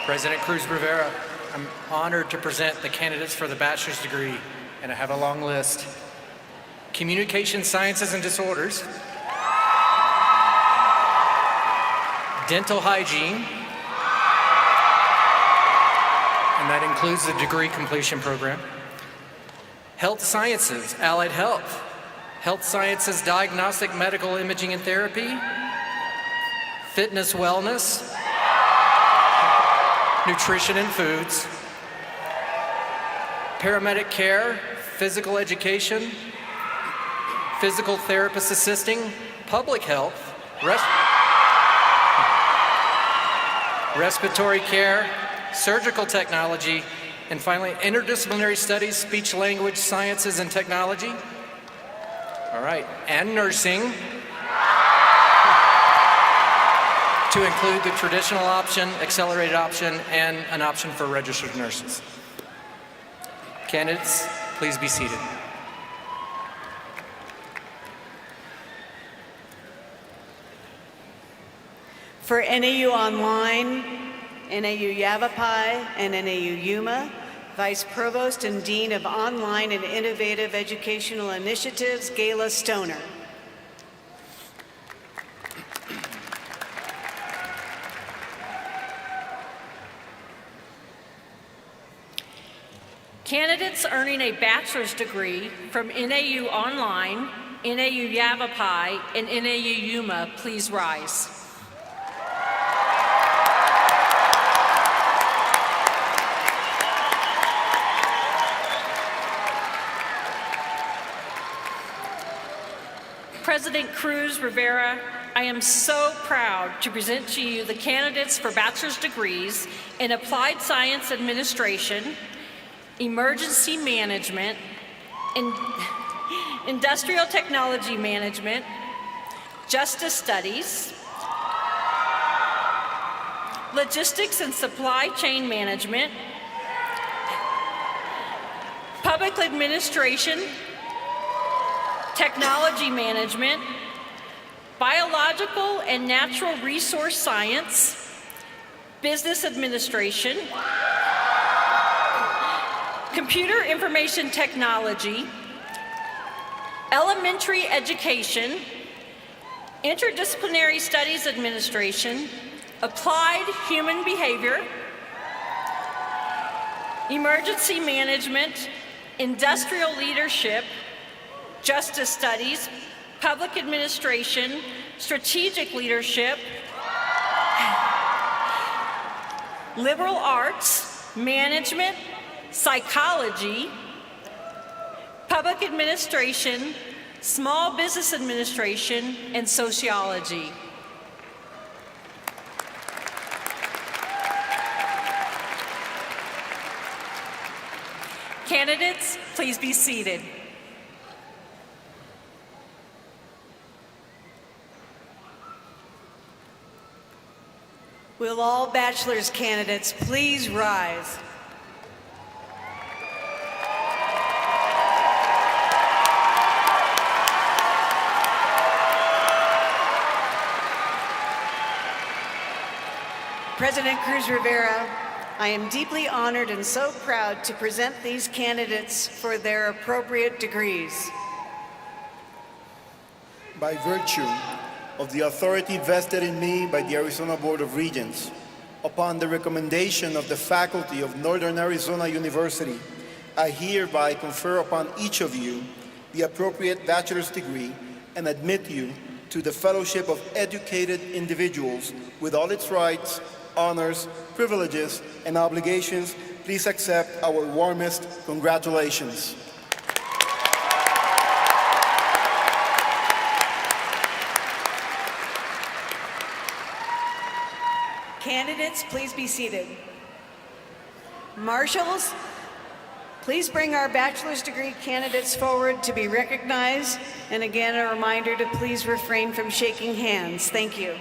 President Cruz Rivera, I'm honored to present the candidates for the bachelor's degree, and I have a long list. Communication Sciences and Disorders, Dental Hygiene, and that includes the degree completion program. Health Sciences, Allied Health, Health Sciences, Diagnostic Medical Imaging and Therapy, Fitness Wellness, Nutrition and Foods, Paramedic Care, Physical Education, Physical Therapist Assisting, Public Health, Respiratory Care, Surgical Technology, and finally, Interdisciplinary Studies, Speech Language Sciences and Technology. All right, and Nursing, to include the traditional option, accelerated option, and an option for registered nurses. Candidates, please be seated. For NAU Online, NAU Yavapai, and NAU Yuma, Vice Provost and Dean of Online and Innovative Educational Initiatives, Gayla Stoner. Candidates earning a bachelor's degree from NAU Online, NAU Yavapai, and NAU Yuma, please rise. President Cruz Rivera, I am so proud to present to you the candidates for bachelor's degrees in Applied Science Administration, Emergency Management, Industrial Technology Management, Justice Studies, Logistics and Supply Chain Management, Public Administration, Technology Management, Biological and Natural Resource Science, Business Administration, Computer Information Technology, Elementary Education, Interdisciplinary Studies Administration, Applied Human Behavior, Emergency Management, Industrial Leadership, Justice Studies, Public Administration, Strategic Leadership, Liberal Arts, Management, Psychology, Public Administration, Small Business Administration, and Sociology. Candidates, please be seated. Will all bachelor's candidates please rise? President Cruz Rivera, I am deeply honored and so proud to present these candidates for their appropriate degrees. By virtue of the authority vested in me by the Arizona Board of Regents, upon the recommendation of the faculty of Northern Arizona University, I hereby confer upon each of you the appropriate bachelor's degree and admit you to the fellowship of educated individuals with all its rights, honors, privileges, and obligations. Please accept our warmest congratulations. Candidates, please be seated. Marshals, please bring our bachelor's degree candidates forward to be recognized. And again, a reminder to please refrain from shaking hands. Thank you.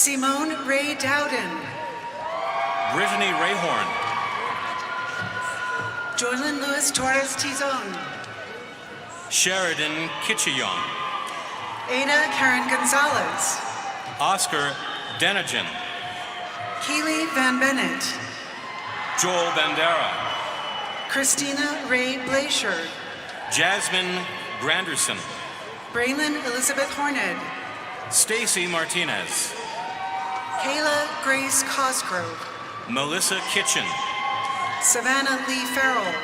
Simone Ray Dowden. Brittany Rayhorn. Joylyn Lewis Torres Tizon. Sheridan Kitchayong. Ada Karen Gonzalez. Oscar Denigen. Keely Van Bennett. Joel Bandera. Christina Ray Blaisher. Jasmine Granderson. Braylon Elizabeth Horned. Stacy Martinez. Kayla Grace Cosgrove. Melissa Kitchen. Savannah Lee Farrell.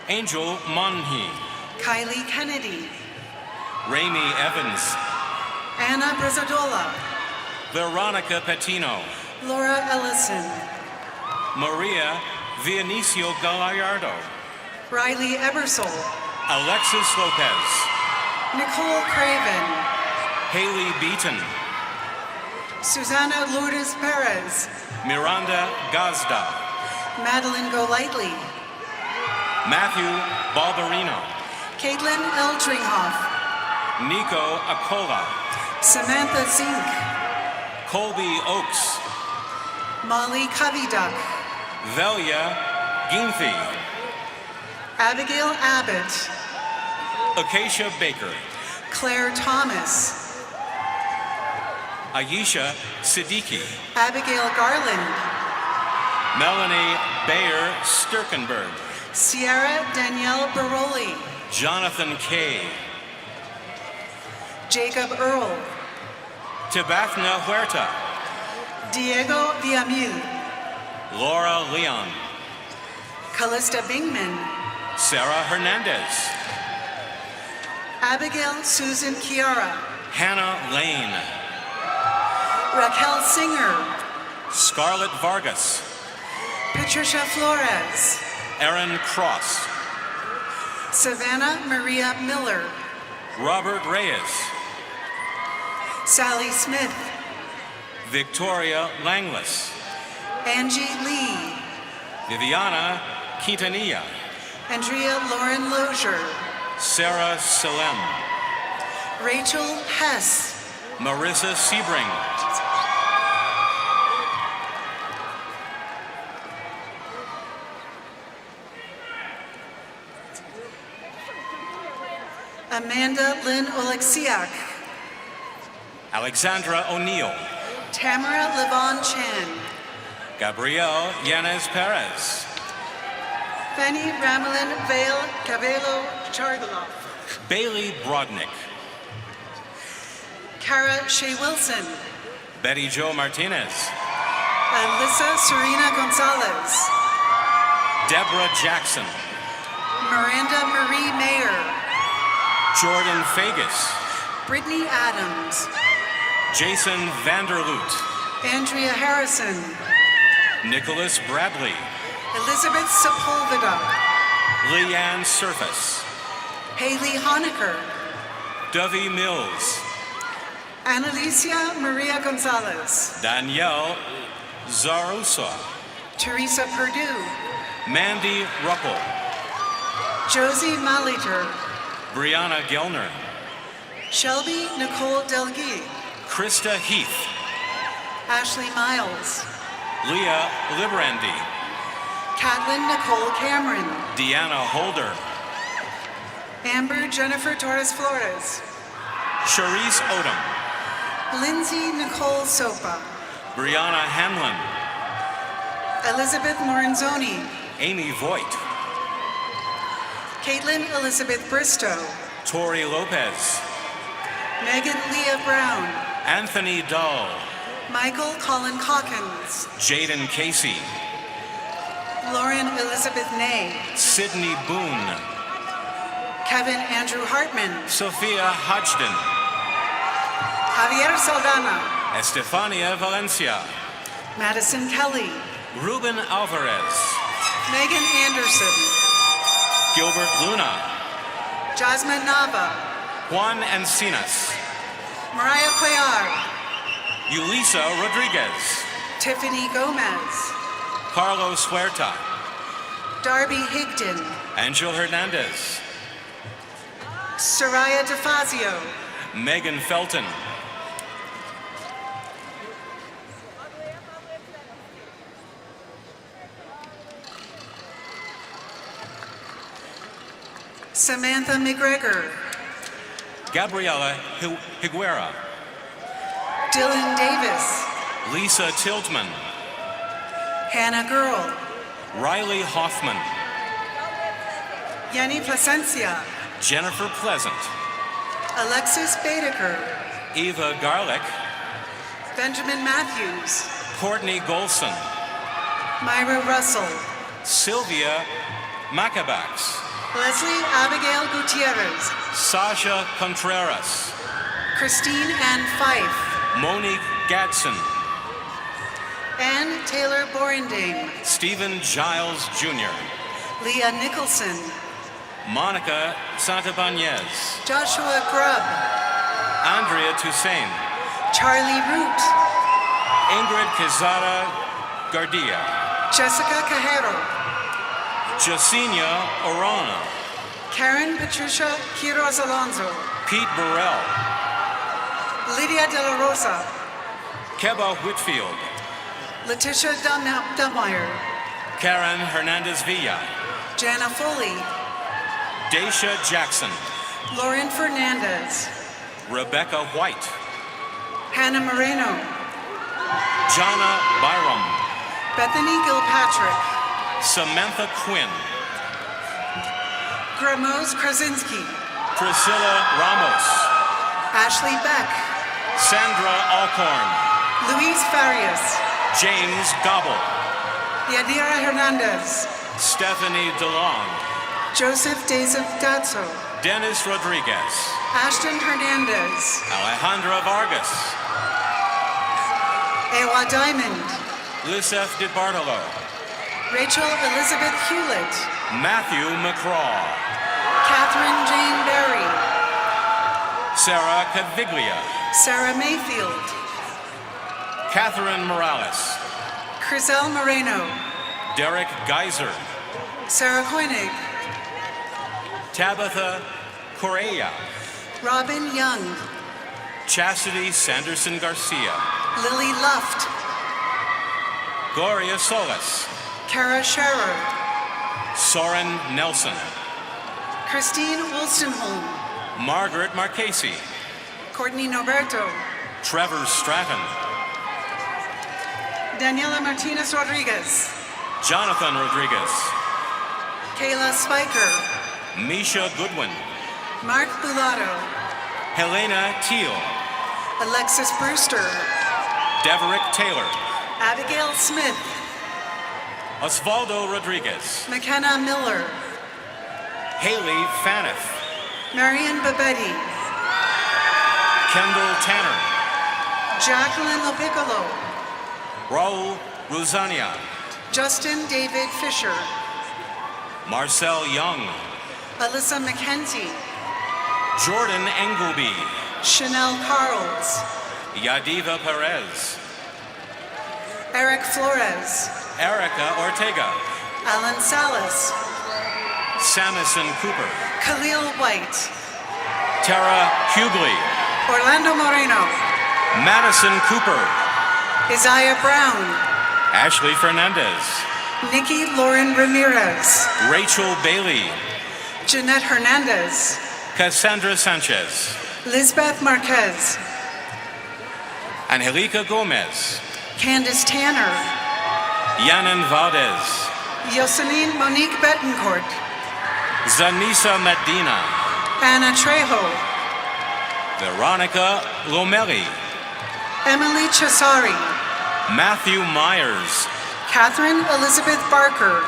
Angel Monhi. Kylie Kennedy. Raimi Evans. Anna Brizzadola. Veronica Patino. Laura Ellison. Maria Vianicio Gallardo. Riley Ebersol. Alexis Lopez. Nicole Craven. Haley Beaton. Susana Lourdes Perez. Miranda Gazda. Madeline Golightly. Matthew Balberino. Caitlin Eldringhoff. Nico Acola. Samantha Zink. Colby Oaks. Molly Covyduck. Velia Ginthi. Abigail Abbott. Acacia Baker. Claire Thomas. Ayesha Siddiqui. Abigail Garland. Melanie Bayer Sturkenberg. Sierra Danielle Baroli. Jonathan Kay. Jacob Earl. Tibathna Huerta. Diego Villamil. Laura Leon. Callista Bingman. Sarah Hernandez. Abigail Susan Chiara. Hannah Lane. Raquel Singer, Scarlett Vargas. Patricia Flores, Aaron Cross. Savannah Maria Miller, Robert Reyes. Sally Smith, Victoria Langlis. Angie Lee, Viviana Quintanilla. Andrea Lauren Lozier, Sarah Salem. Rachel Hess, Marissa Sebring. Amanda Lynn Oleksiak, Alexandra O'Neill. Tamara Levon Chan, Gabrielle Yanez Perez. Fanny Ramelin Vale Cabello Chargaloff, Bailey Brodnick. Kara Shea Wilson, Betty Jo Martinez. Alyssa Serena Gonzalez, Deborah Jackson. Miranda Marie Mayer, Jordan Fagus. Brittany Adams, Jason Vanderloot. Andrea Harrison, Nicholas Bradley. Elizabeth Sepulveda, Leanne Surface. Haley Honecker, Dovey Mills. Annalicia Maria Gonzalez, Danielle Zarusa. Teresa Perdue, Mandy Ruppel. Josie Maliter, Brianna Gilner. Shelby Nicole Delguy, Krista Heath. Ashley Miles, Leah Librandy. Kathleen Nicole Cameron, Deanna Holder. Amber Jennifer Torres Flores, Charisse Odom. Lindsay Nicole Sopa, Brianna Hanlon. Elizabeth Moranzoni, Amy Voigt. Caitlin Elizabeth Bristow, Tori Lopez. Megan Leah Brown, Anthony Dull. Michael Colin Calkins, Jaden Casey. Lauren Elizabeth Ney, Sydney Boone. Kevin Andrew Hartman, Sophia Hodgden. Javier Saldana, Estefania Valencia. Madison Kelly, Ruben Alvarez. Megan Anderson, Gilbert Luna. Jasmine Nava, Juan Encinas. Mariah Cuellar, Yulisa Rodriguez. Tiffany Gomez, Carlos Huerta. Darby Higdon, Angel Hernandez. Soraya DeFazio, Megan Felton. Samantha McGregor, Gabriela Higuera. Dylan Davis, Lisa Tiltman. Hannah Girl, Riley Hoffman. Yenny Placencia, Jennifer Pleasant. Alexis Baedeker, Eva Garlick. Benjamin Matthews, Courtney Golson. Myra Russell, Sylvia Macabax. Leslie Abigail Gutierrez, Sasha Contreras. Christine Ann Fife, Monique Gadsden. Ann Taylor Borendane, Stephen Giles Jr. Leah Nicholson, Monica Santabanez. Joshua Grubb, Andrea Toussaint. Charlie Root, Ingrid Quezada Gardia. Jessica Cajero, Jacinia Orana. Karen Patricia Quiroz Alonso, Pete Burrell. Lydia De La Rosa, Keba Whitfield. Letitia Dummeyer, Karen Hernandez Villa. Jana Foley, Daisha Jackson. Lauren Fernandez, Rebecca White. Hannah Moreno, Jana Byram. Bethany Gilpatrick, Samantha Quinn. Gramos Krasinski, Priscilla Ramos. Ashley Beck, Sandra Alcorn. Luis Farias, James Gobble. Yadira Hernandez, Stephanie DeLong. Joseph Dazov Datso, Dennis Rodriguez. Ashton Hernandez. Alejandra Vargas. Ewa Diamond. Lucef de Bartolo. Rachel Elizabeth Hewlett. Matthew McCraw. Catherine Jane Berry. Sarah Caviglia. Sarah Mayfield. Catherine Morales. Crisel Moreno. Derek Geiser. Sarah Koenig. Tabitha Correa. Robin Young. Chastity Sanderson Garcia. Lily Luft. Gloria Solis. Kara Scherer. Soren Nelson. Christine Wolstenholm. Margaret Marchesi. Courtney Noberto. Trevor Stratton. Daniela Martinez Rodriguez. Jonathan Rodriguez. Kayla Spiker. Misha Goodwin. Mark Bulato. Helena Teal. Alexis Brewster. Deverick Taylor. Abigail Smith. Osvaldo Rodriguez. McKenna Miller. Haley Faniff. Marion Babetti. Kendall Tanner. Jacqueline Lopiccolo. Raul Rosania. Justin David Fisher. Marcel Young. Alyssa McKenzie. Jordan Engelby. Chanel Carls. Yadiva Perez. Eric Flores. Erica Ortega. Alan Salas. Samison Cooper. Khalil White. Tara Hughley. Orlando Moreno. Madison Cooper. Isaiah Brown. Ashley Fernandez. Nikki Lauren Ramirez. Rachel Bailey. Jeanette Hernandez. Cassandra Sanchez. Lisbeth Marquez. Angelica Gomez. Candace Tanner. Yanin Valdez. Yoselin Monique Betancourt. Zanisa Medina. Anna Trejo. Veronica Lomeli. Emily Cesari. Matthew Myers. Catherine Elizabeth Barker.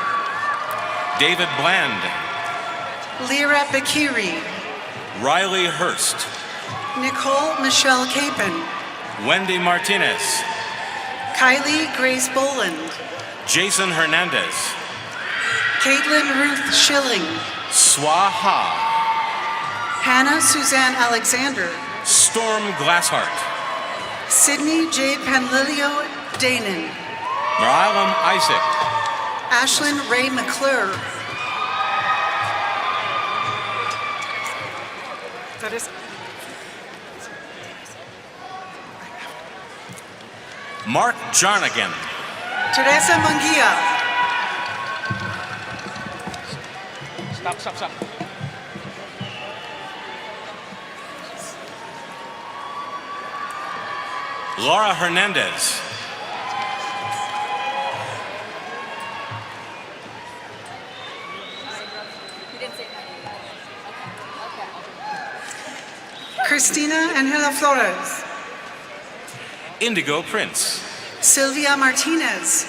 David Bland. Lyra Bakiri. Riley Hurst. Nicole Michelle Capon. Wendy Martinez. Kylie Grace Boland. Jason Hernandez. Caitlin Ruth Schilling. Swaha. Hannah Suzanne Alexander. Storm Glasshart. Sydney J. Panlilio Danon. Miralam Isaac. Ashlyn Ray McClure. That is Mark Jarnigan. Teresa Munguia. Stop. Laura Hernandez. Christina Angela Flores. Indigo Prince. Sylvia Martinez.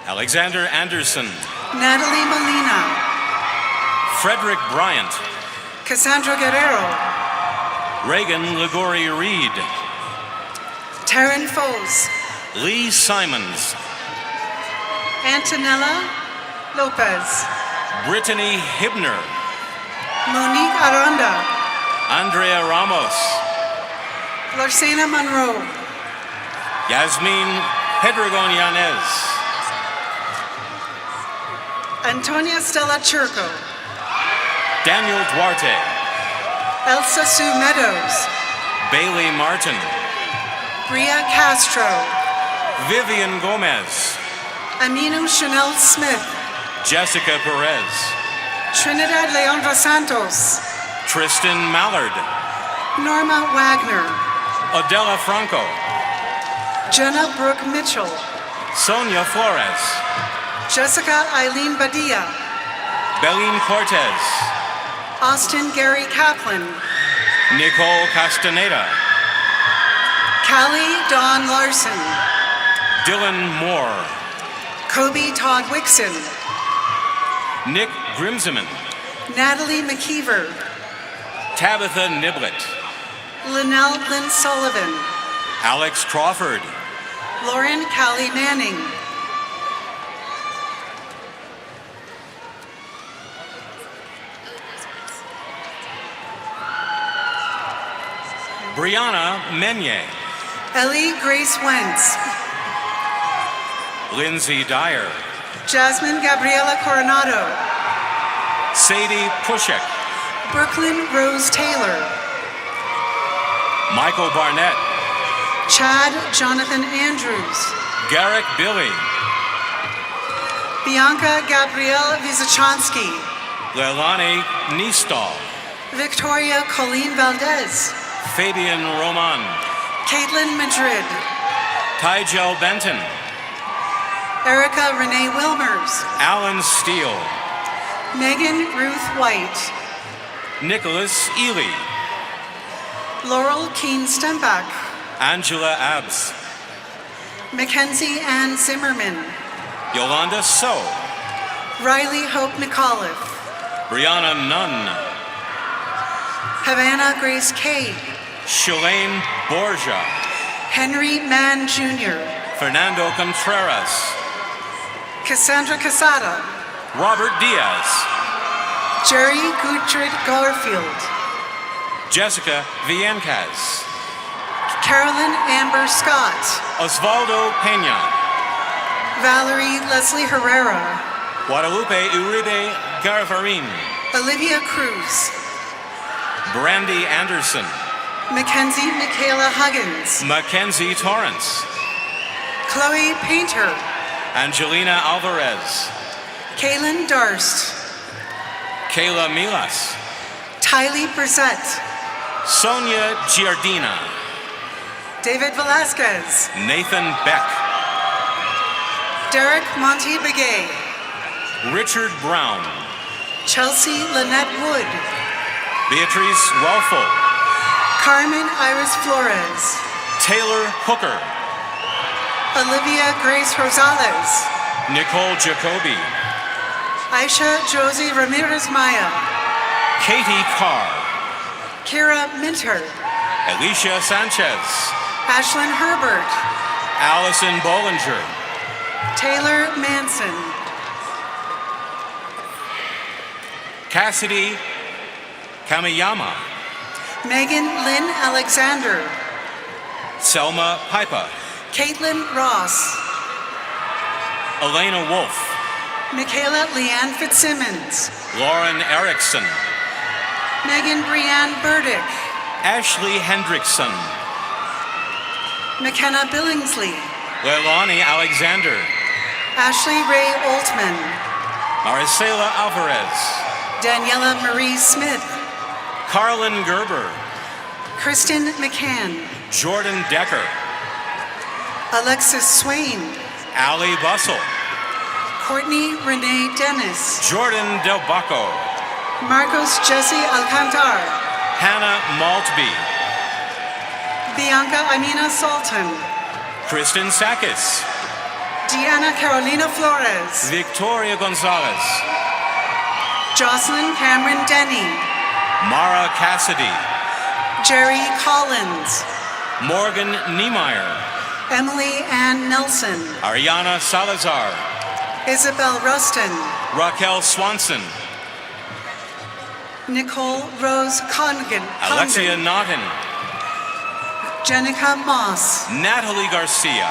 Alexander Anderson. Natalie Molina. Frederick Bryant. Cassandra Guerrero. Reagan Ligori Reed. Taryn Foes. Lee Simons. Antonella Lopez. Brittany Hibner. Monique Aranda. Andrea Ramos. Larsena Monroe. Yasmin Pedregon Yanez. Antonia Stella Churco. Daniel Duarte. Elsa Sue Meadows. Bailey Martin. Bria Castro. Vivian Gomez. Aminu Chanel Smith. Jessica Perez. Trinidad Leandra Santos. Tristan Mallard. Norma Wagner. Adela Franco. Jenna Brooke Mitchell. Sonia Flores. Jessica Eileen Badia. Beline Cortez. Austin Gary Kaplan. Nicole Castaneda. Callie Dawn Larson. Dylan Moore. Kobe Todd Wixon. Nick Grimseman. Natalie McKeever, Tabitha Niblett, Linnell Lynn Sullivan, Alex Crawford, Lauren Callie Manning, Brianna Menyet, Ellie Grace Wentz, Lindsay Dyer, Jasmine Gabriela Coronado, Sadie Pushek, Brooklyn Rose Taylor, Michael Barnett, Chad Jonathan Andrews, Garrick Billy, Bianca Gabrielle Wizachansky, Leilani Niestall, Victoria Colleen Valdez, Fabian Roman, Caitlin Madrid, Tygel Benton, Erica Renee Wilmers, Alan Steele, Megan Ruth White, Nicholas Ely, Laurel Keen Stembach, Angela Abbs, Mackenzie Ann Zimmerman, Yolanda So, Riley Hope McAuliffe, Brianna Nunn, Havana Grace Cade, Shalane Borja, Henry Mann Jr., Fernando Contreras, Cassandra Casada, Robert Diaz, Jerry Gutrid Garfield, Jessica Viencas, Carolyn Amber Scott, Osvaldo Peña, Valerie Leslie Herrera, Guadalupe Uribe Garvarin, Olivia Cruz, Brandy Anderson, Mackenzie Michaela Huggins, Mackenzie Torrance, Chloe Painter, Angelina Alvarez, Kaylin Darst, Kayla Milas, Tylee Brissett, Sonia Giardina, David Velasquez, Nathan Beck, Derek Monty Begay, Richard Brown, Chelsea Lynette Wood, Beatrice Welfel, Carmen Iris Flores, Taylor Hooker, Olivia Grace Rosales, Nicole Jacoby, Aisha Josie Ramirez Maya, Katie Carr, Kira Minter, Alicia Sanchez, Ashlyn Herbert, Allison Bollinger, Taylor Manson, Cassidy Kamiyama, Megan Lynn Alexander, Selma Pipa, Caitlin Ross, Elena Wolf, Michaela Leanne Fitzsimmons, Lauren Erickson, Megan Brianne Burdick, Ashley Hendrickson, McKenna Billingsley, Leilani Alexander, Ashley Ray Altman, Maricela Alvarez, Daniela Marie Smith, Carlin Gerber, Kristen McCann, Jordan Decker, Alexis Swain, Allie Bussell, Courtney Renee Dennis, Jordan Del Bacco, Marcos Jesse Alcantar, Hannah Maltby, Bianca Amina Sultan, Kristen Sakis, Deanna Carolina Flores, Victoria Gonzalez, Jocelyn Cameron Denny, Mara Cassidy, Jerry Collins, Morgan Niemeyer, Emily Ann Nelson, Ariana Salazar, Isabel Rustin, Raquel Swanson, Nicole Rose Condon, Alexia Naughton, Jenica Moss, Natalie Garcia,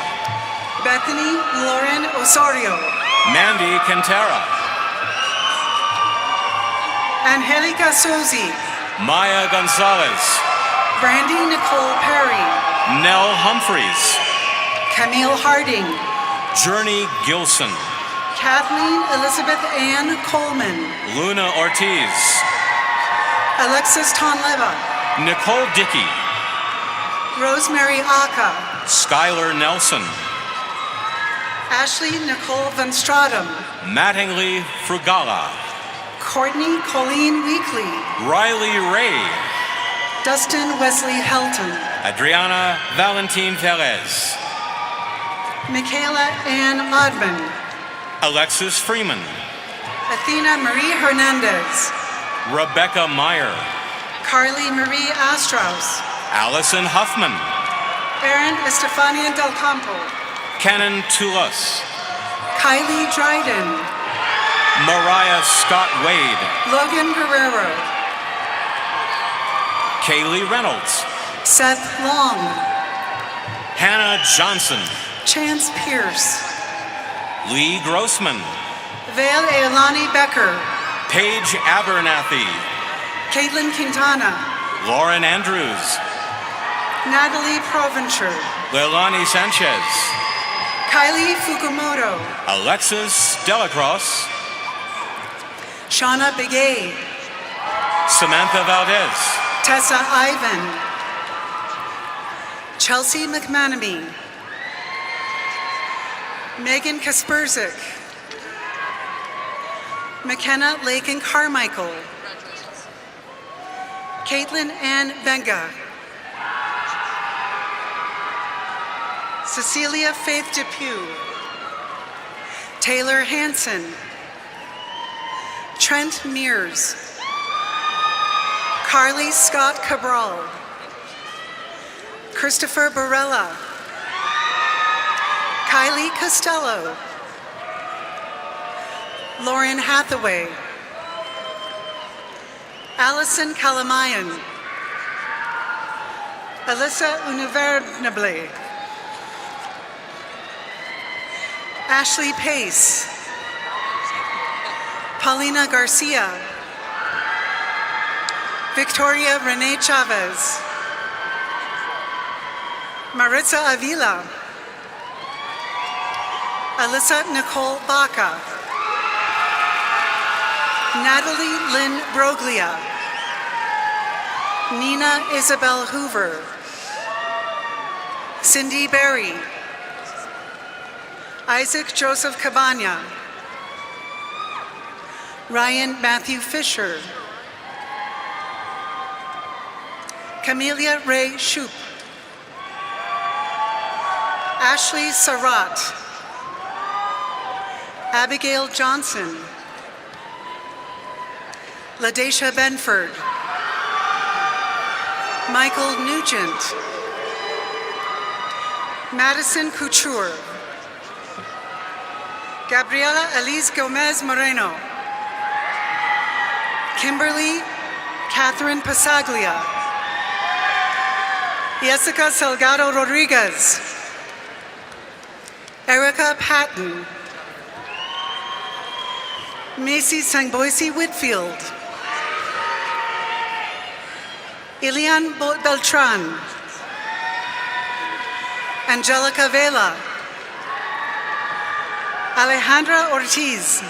Bethany Lauren Osorio, Mandy Quintera, Angelica Sozi, Maya Gonzalez, Brandy Nicole Perry, Nell Humphreys, Camille Harding, Journey Gilson, Kathleen Elizabeth Ann Coleman, Luna Ortiz, Alexis Tonleva, Nicole Dickey, Rosemary Aka, Skylar Nelson, Ashley Nicole Van Stratum, Mattingly Frugala, Courtney Colleen Weekly, Riley Ray, Dustin Wesley Helton, Adriana Valentin Velez, Michaela Ann Odman, Alexis Freeman, Athena Marie Hernandez, Rebecca Meyer, Carly Marie Astraus, Allison Huffman, Erin Estefania Del Campo, Canon Toulos, Kylie Dryden, Mariah Scott Wade, Logan Guerrero, Kaylee Reynolds, Seth Long, Hannah Johnson, Chance Pierce, Lee Grossman, Vale Eilani Becker, Paige Abernathy, Caitlin Quintana, Lauren Andrews, Natalie Provencher, Leilani Sanchez, Kylie Fukumoto, Alexis Delacrosse, Shauna Begay, Samantha Valdez, Tessa Ivan, Chelsea McManamy, Megan Kasperzik, McKenna Lakin Carmichael, Caitlin Ann Benga, Cecilia Faith Depew, Taylor Hansen, Trent Mears, Carly Scott Cabral, Christopher Barella, Kylie Costello, Lauren Hathaway, Allison Kalamayan, Alyssa Univernable, Ashley Pace, Paulina Garcia, Victoria Renee Chavez, Maritza Avila, Alyssa Nicole Baca, Natalie Lynn Broglia, Nina Isabel Hoover, Cindy Berry, Isaac Joseph Cabana, Ryan Matthew Fisher, Camelia Ray Shoup, Ashley Surratt, Abigail Johnson, LaDacia Benford, Michael Nugent, Madison Couture, Gabriela Elise Gomez Moreno, Kimberly Catherine Pasaglia, Jessica Salgado Rodriguez, Erica Patton, Macy Sangboise Whitfield, Ilian Beltran, Angelica Vela, Alejandra Ortiz,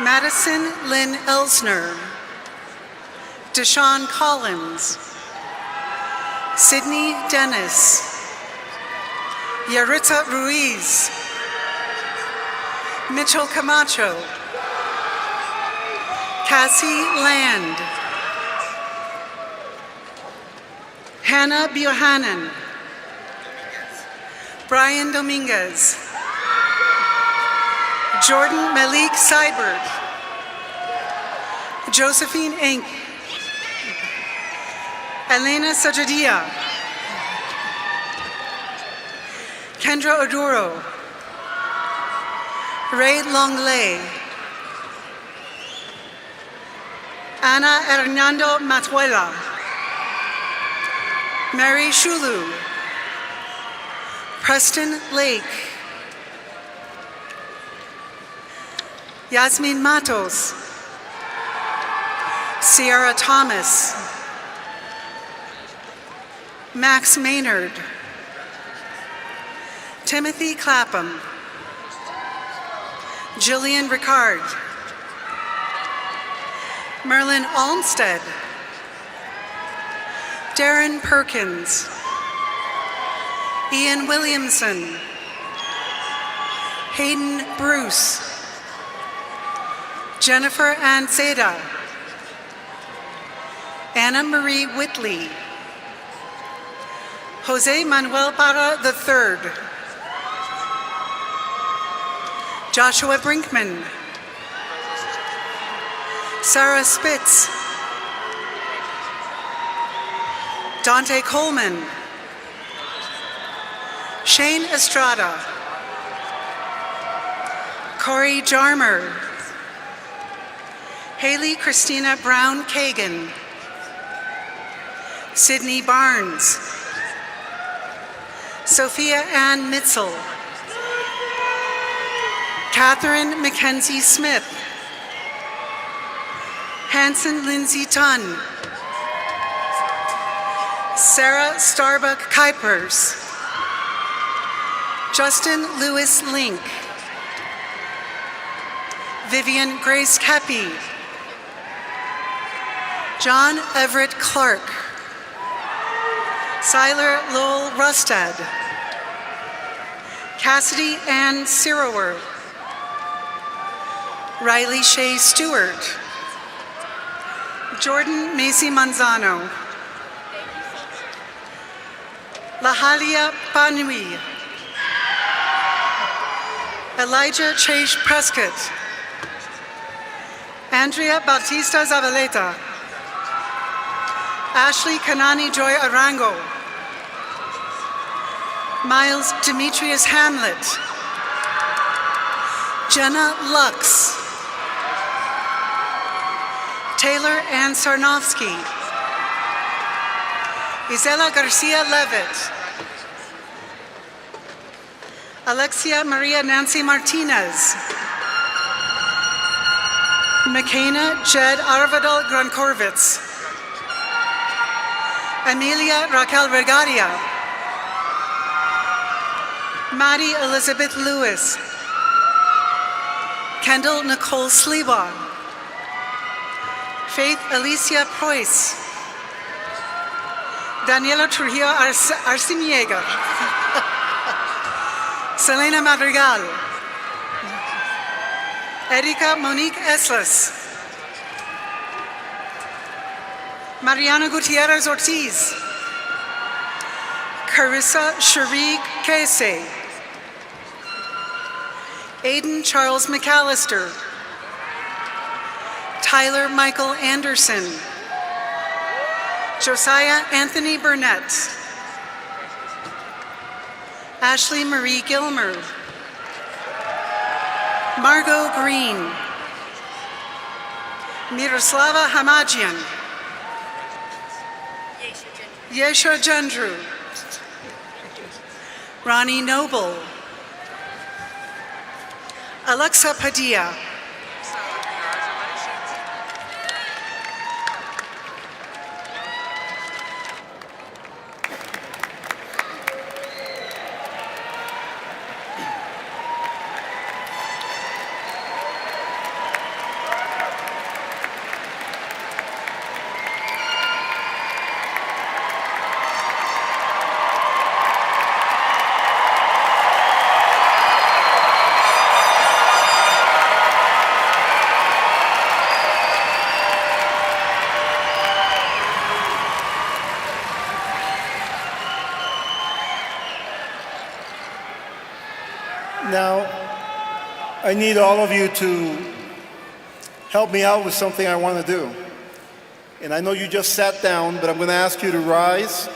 Madison Lynn Elsner, Deshaun Collins, Sydney Dennis, Yaritza Ruiz, Mitchell Camacho, Cassie Land, Hannah Buchanan, Brian Dominguez, Jordan Malik Seibert, Josephine Inc., Elena Sajadia, Kendra Oduro, Ray Longley, Ana Hernando Matuela, Mary Shulu, Preston Lake, Yasmin Matos, Sierra Thomas, Max Maynard, Timothy Clapham, Jillian Ricard, Merlin Olmsted, Darren Perkins, Ian Williamson, Hayden Bruce, Jennifer Ann Zeta, Anna Marie Whitley, Jose Manuel Parra III, Joshua Brinkman, Sarah Spitz, Dante Coleman, Shane Estrada, Corey Jarmer, Haley Christina Brown Kagan, Sydney Barnes, Sophia Ann Mitzel, Catherine Mackenzie Smith, Hanson Lindsay Tunn, Sarah Starbuck Kuipers, Justin Lewis Link, Vivian Grace Kepi, John Everett Clark, Siler Lowell Rustad, Cassidy Ann Sirower, Riley Shea Stewart, Jordan Macy Manzano, Lahalia Panui, Elijah Chase Prescott, Andrea Bautista Zavaleta, Ashley Kanani Joy Arango, Miles Demetrius Hamlet, Jenna Lux, Taylor Ann Sarnofsky, Isela Garcia Levitt, Alexia Maria Nancy Martinez, McKenna Jed Arvadal Grankorvitz, Amelia Raquel Regadia, Maddie Elizabeth Lewis, Kendall Nicole Sliwa, Faith Alicia Preuss, Daniela Trujillo Arciniega, Selena Madrigal, Erika Monique Esles, Mariana Gutierrez Ortiz, Carissa Cherie Kese, Aiden Charles McAllister, Tyler Michael Anderson, Josiah Anthony Burnett, Ashley Marie Gilmer, Margot Green, Miroslava Hamajian, Yesha Jandru, Ronnie Noble, Alexa Padilla, Now, I need all of you to help me out with something I want to do. And I know you just sat down, but I'm going to ask you to rise.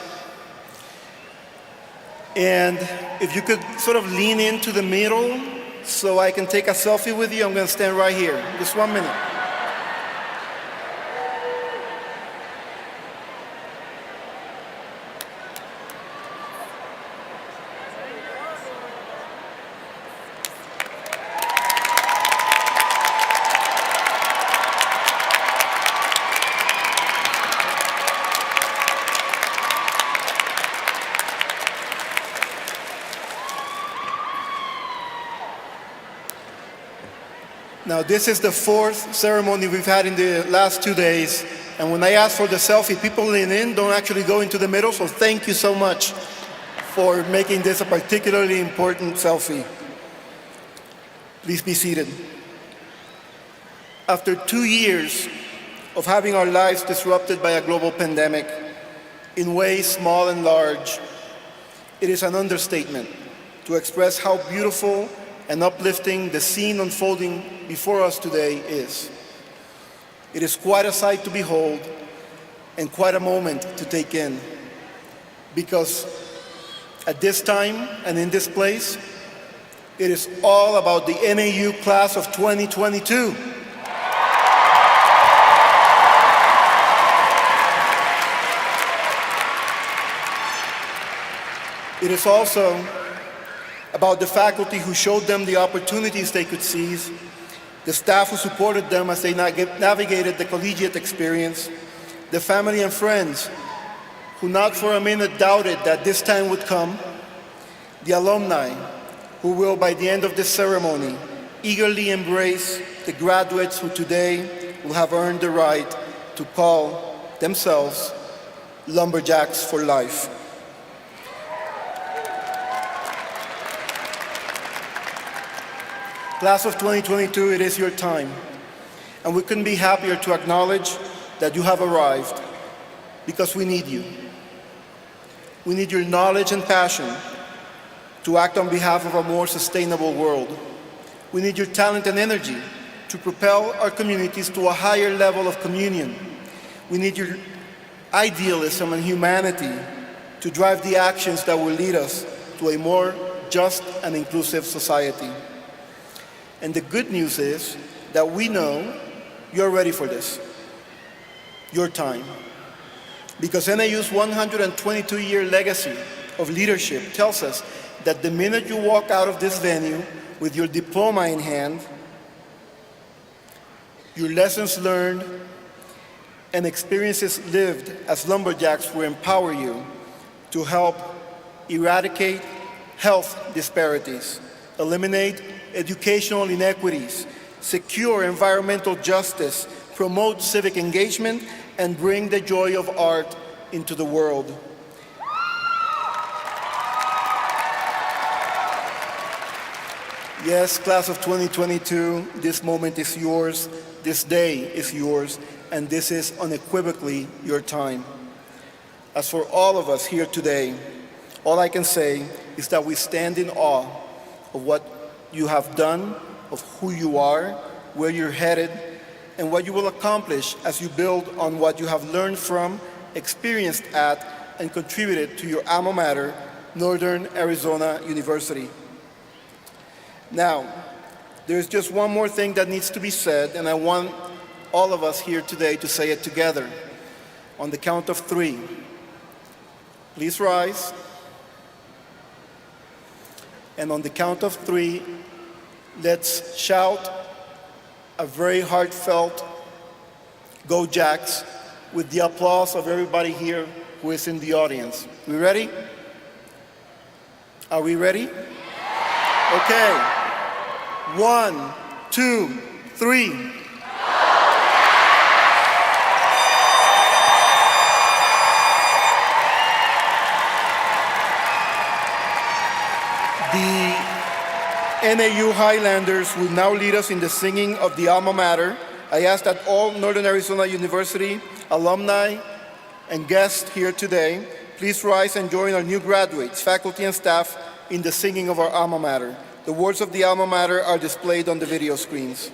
And if you could sort of lean into the middle so I can take a selfie with you, I'm going to stand right here. Just 1 minute. Now, this is the fourth ceremony we've had in the last 2 days. And when I ask for the selfie, people lean in, don't actually go into the middle. So thank you so much for making this a particularly important selfie. Please be seated. After 2 years of having our lives disrupted by a global pandemic in ways small and large, it is an understatement to express how beautiful and uplifting the scene unfolding before us today is. It is quite a sight to behold and quite a moment to take in, because at this time and in this place, it is all about the NAU class of 2022. It is also about the faculty who showed them the opportunities they could seize, the staff who supported them as they navigated the collegiate experience, the family and friends who not for a minute doubted that this time would come, the alumni who will, by the end of this ceremony, eagerly embrace the graduates who today will have earned the right to call themselves lumberjacks for life. Class of 2022, it is your time, and we couldn't be happier to acknowledge that you have arrived, because we need you. We need your knowledge and passion to act on behalf of a more sustainable world. We need your talent and energy to propel our communities to a higher level of communion. We need your idealism and humanity to drive the actions that will lead us to a more just and inclusive society. And the good news is that we know you're ready for this, your time. Because NAU's 122-year legacy of leadership tells us that the minute you walk out of this venue with your diploma in hand, your lessons learned and experiences lived as lumberjacks will empower you to help eradicate health disparities, eliminate educational inequities, secure environmental justice, promote civic engagement, and bring the joy of art into the world. Yes, class of 2022, this moment is yours, this day is yours, and this is unequivocally your time. As for all of us here today, all I can say is that we stand in awe of what you have done, of who you are, where you're headed, and what you will accomplish as you build on what you have learned from, experienced at, and contributed to your alma mater, Northern Arizona University. Now, there's just one more thing that needs to be said, and I want all of us here today to say it together. On the count of 3, please rise. And on the count of 3, let's shout a very heartfelt "Go Jacks" with the applause of everybody here who is in the audience. We ready? Are we ready? Okay. 1, 2, 3. The NAU Highlanders will now lead us in the singing of the alma mater. I ask that all Northern Arizona University alumni and guests here today, please rise and join our new graduates, faculty and staff in the singing of our alma mater. The words of the alma mater are displayed on the video screens.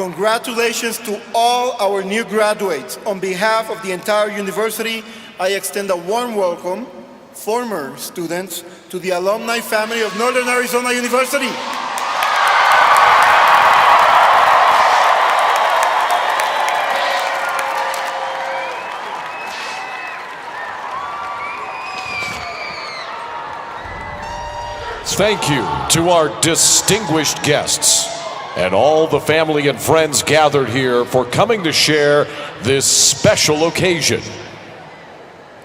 Congratulations to all our new graduates. On behalf of the entire university, I extend a warm welcome, former students, to the alumni family of Northern Arizona University. Thank you to our distinguished guests and all the family and friends gathered here for coming to share this special occasion.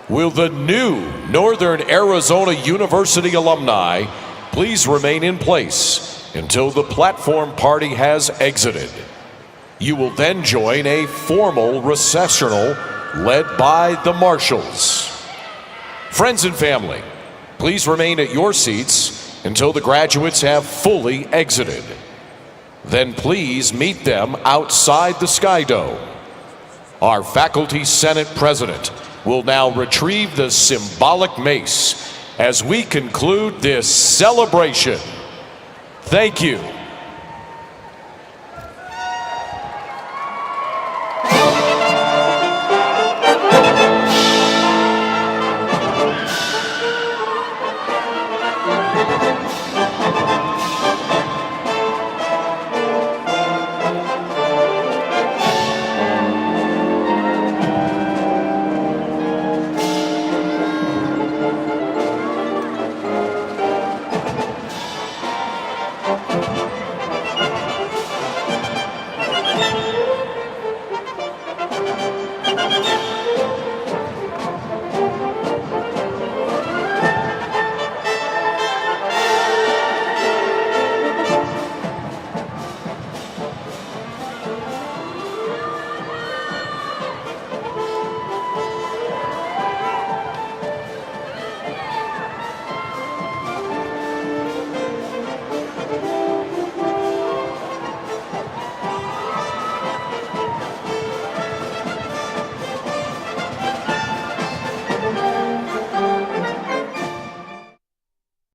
Will the new Northern Arizona University alumni please remain in place until the platform party has exited? You will then join a formal recessional led by the marshals. Friends and family, please remain at your seats until the graduates have fully exited. Then please meet them outside the Sky Dome. Our Faculty Senate President will now retrieve the symbolic mace as we conclude this celebration. Thank you.